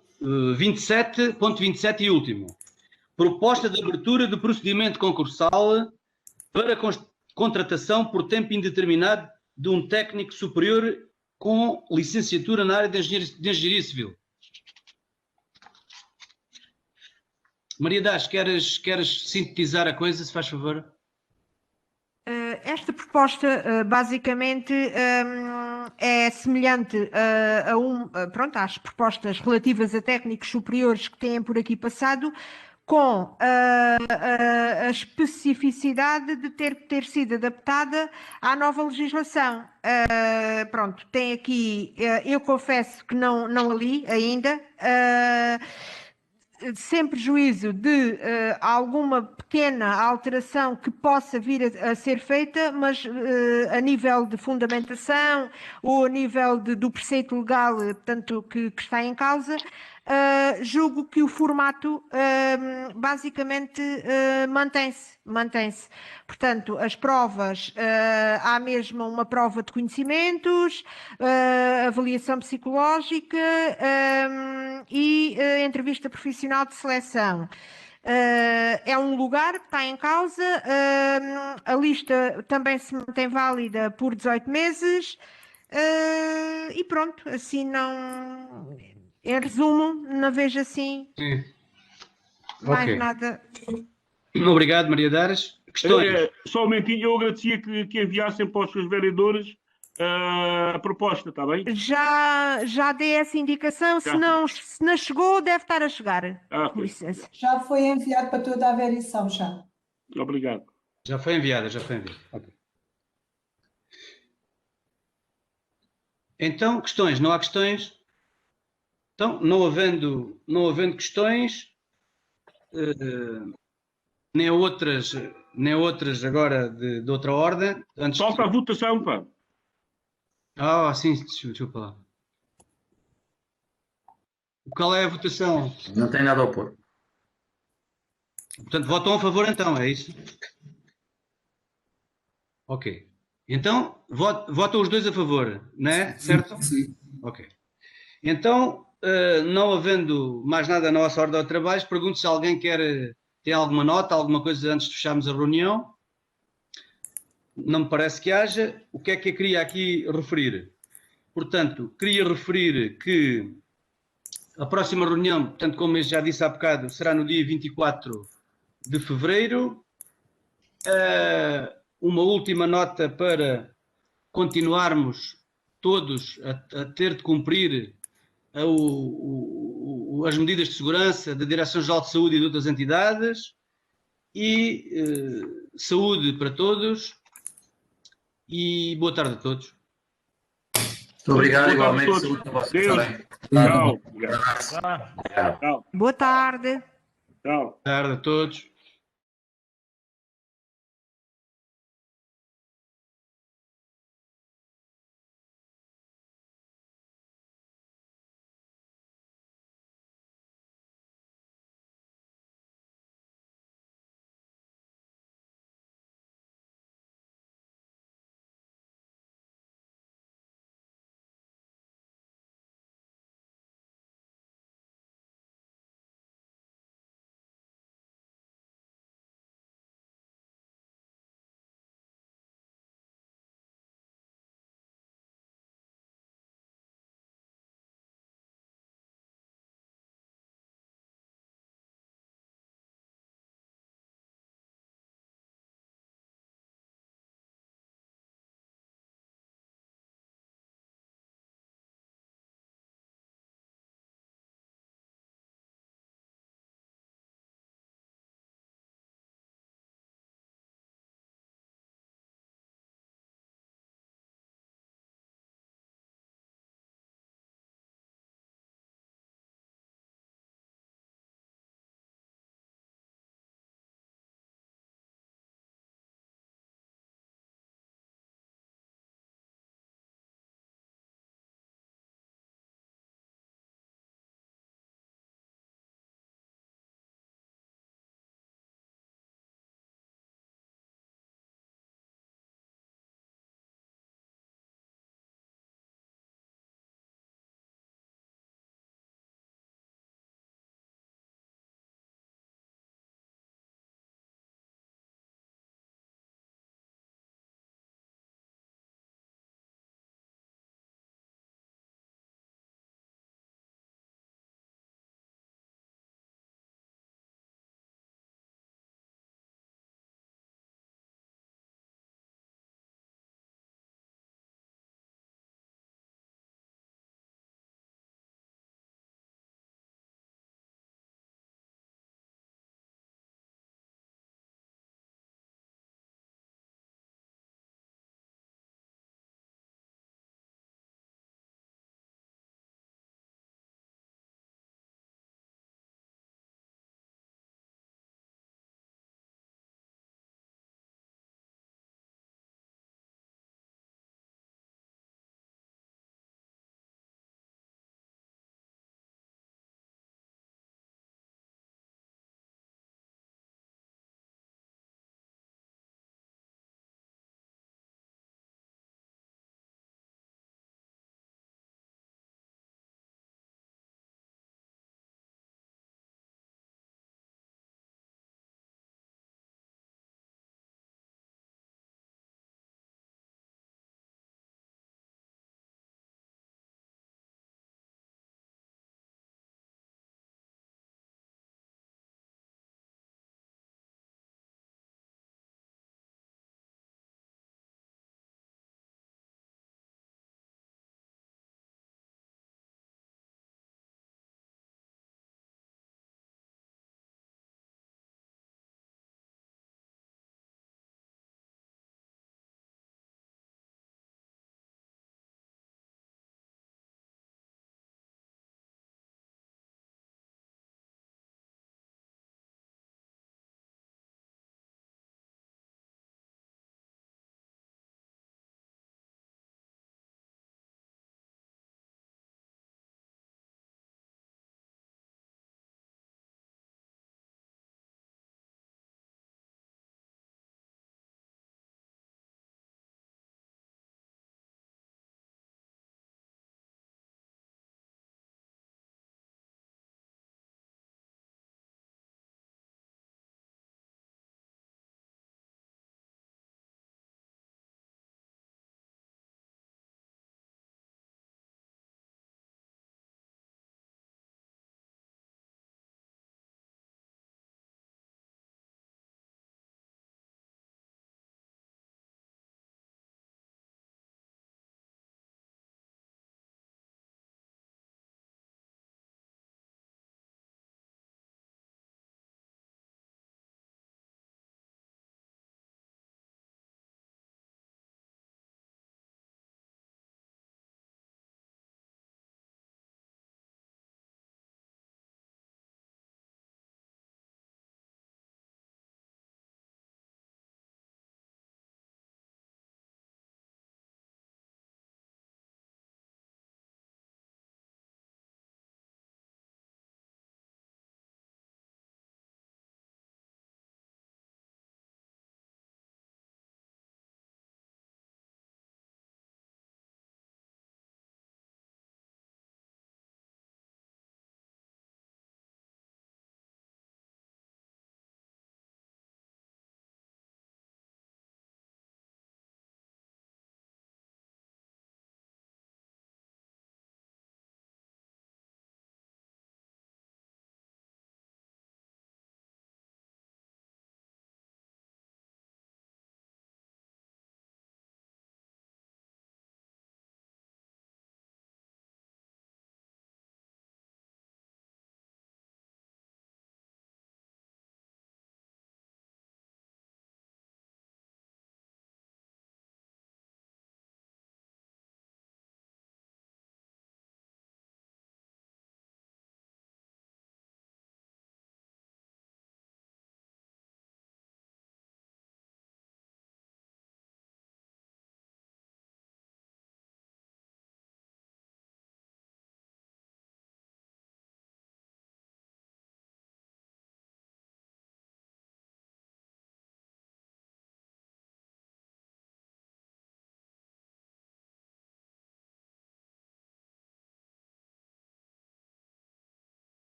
27 e último. Proposta de abertura de procedimento concursal para contratação por tempo indeterminado de um técnico superior com licenciatura na área de engenharia civil. Maria Das, queres sintetizar a coisa, se faz favor?
Esta proposta, basicamente, é semelhante às propostas relativas a técnicos superiores que têm por aqui passado, com a especificidade de ter sido adaptada à nova legislação. Tem aqui, eu confesso que não a li ainda, sem prejuízo de alguma pequena alteração que possa vir a ser feita, mas a nível de fundamentação ou a nível do preceito legal, portanto, que está em causa, julgo que o formato basicamente mantém-se. Portanto, as provas, há mesmo uma prova de conhecimentos, avaliação psicológica e entrevista profissional de seleção. É um lugar que está em causa, a lista também se mantém válida por 18 meses e pronto, assim não... Em resumo, não vejo assim mais
Ok.
nada.
Obrigado, Maria Dares. Questões?
Só um momentinho, eu agradecia que enviassem para os seus vereadores a proposta, está bem?
Já dei essa indicação, se não chegou, deve estar a chegar. Com licença.
Já foi enviado para toda a verição, já.
Obrigado.
Já foi enviada. Ok. Então, questões? Não há questões? Então, não havendo questões, nem outras agora de outra ordem.
Falta a votação, pá.
Sim, desculpa lá. Qual é a votação?
Não tem nada a opor.
Portanto, votam a favor então, é isso? Ok. Então, votam os dois a favor, não é? Certo?
Sim.
Ok. Então, não havendo mais nada na nossa ordem de trabalhos, pergunto se alguém tem alguma nota, alguma coisa antes de fecharmos a reunião. Não me parece que haja. O que é que eu queria aqui referir? Portanto, queria referir que a próxima reunião, portanto, como eu já disse há bocado, será no dia 24 de fevereiro. Uma última nota para continuarmos todos a ter de cumprir as medidas de segurança da Direção-Geral de Saúde e de outras entidades, e saúde para todos, e boa tarde a todos.
Muito obrigado,
Boa tarde a
igualmente.
todos.
Saúde para vocês
Deus.
também.
Tchau.
Obrigado.
Tchau.
Boa tarde.
Tchau.
Boa tarde a todos.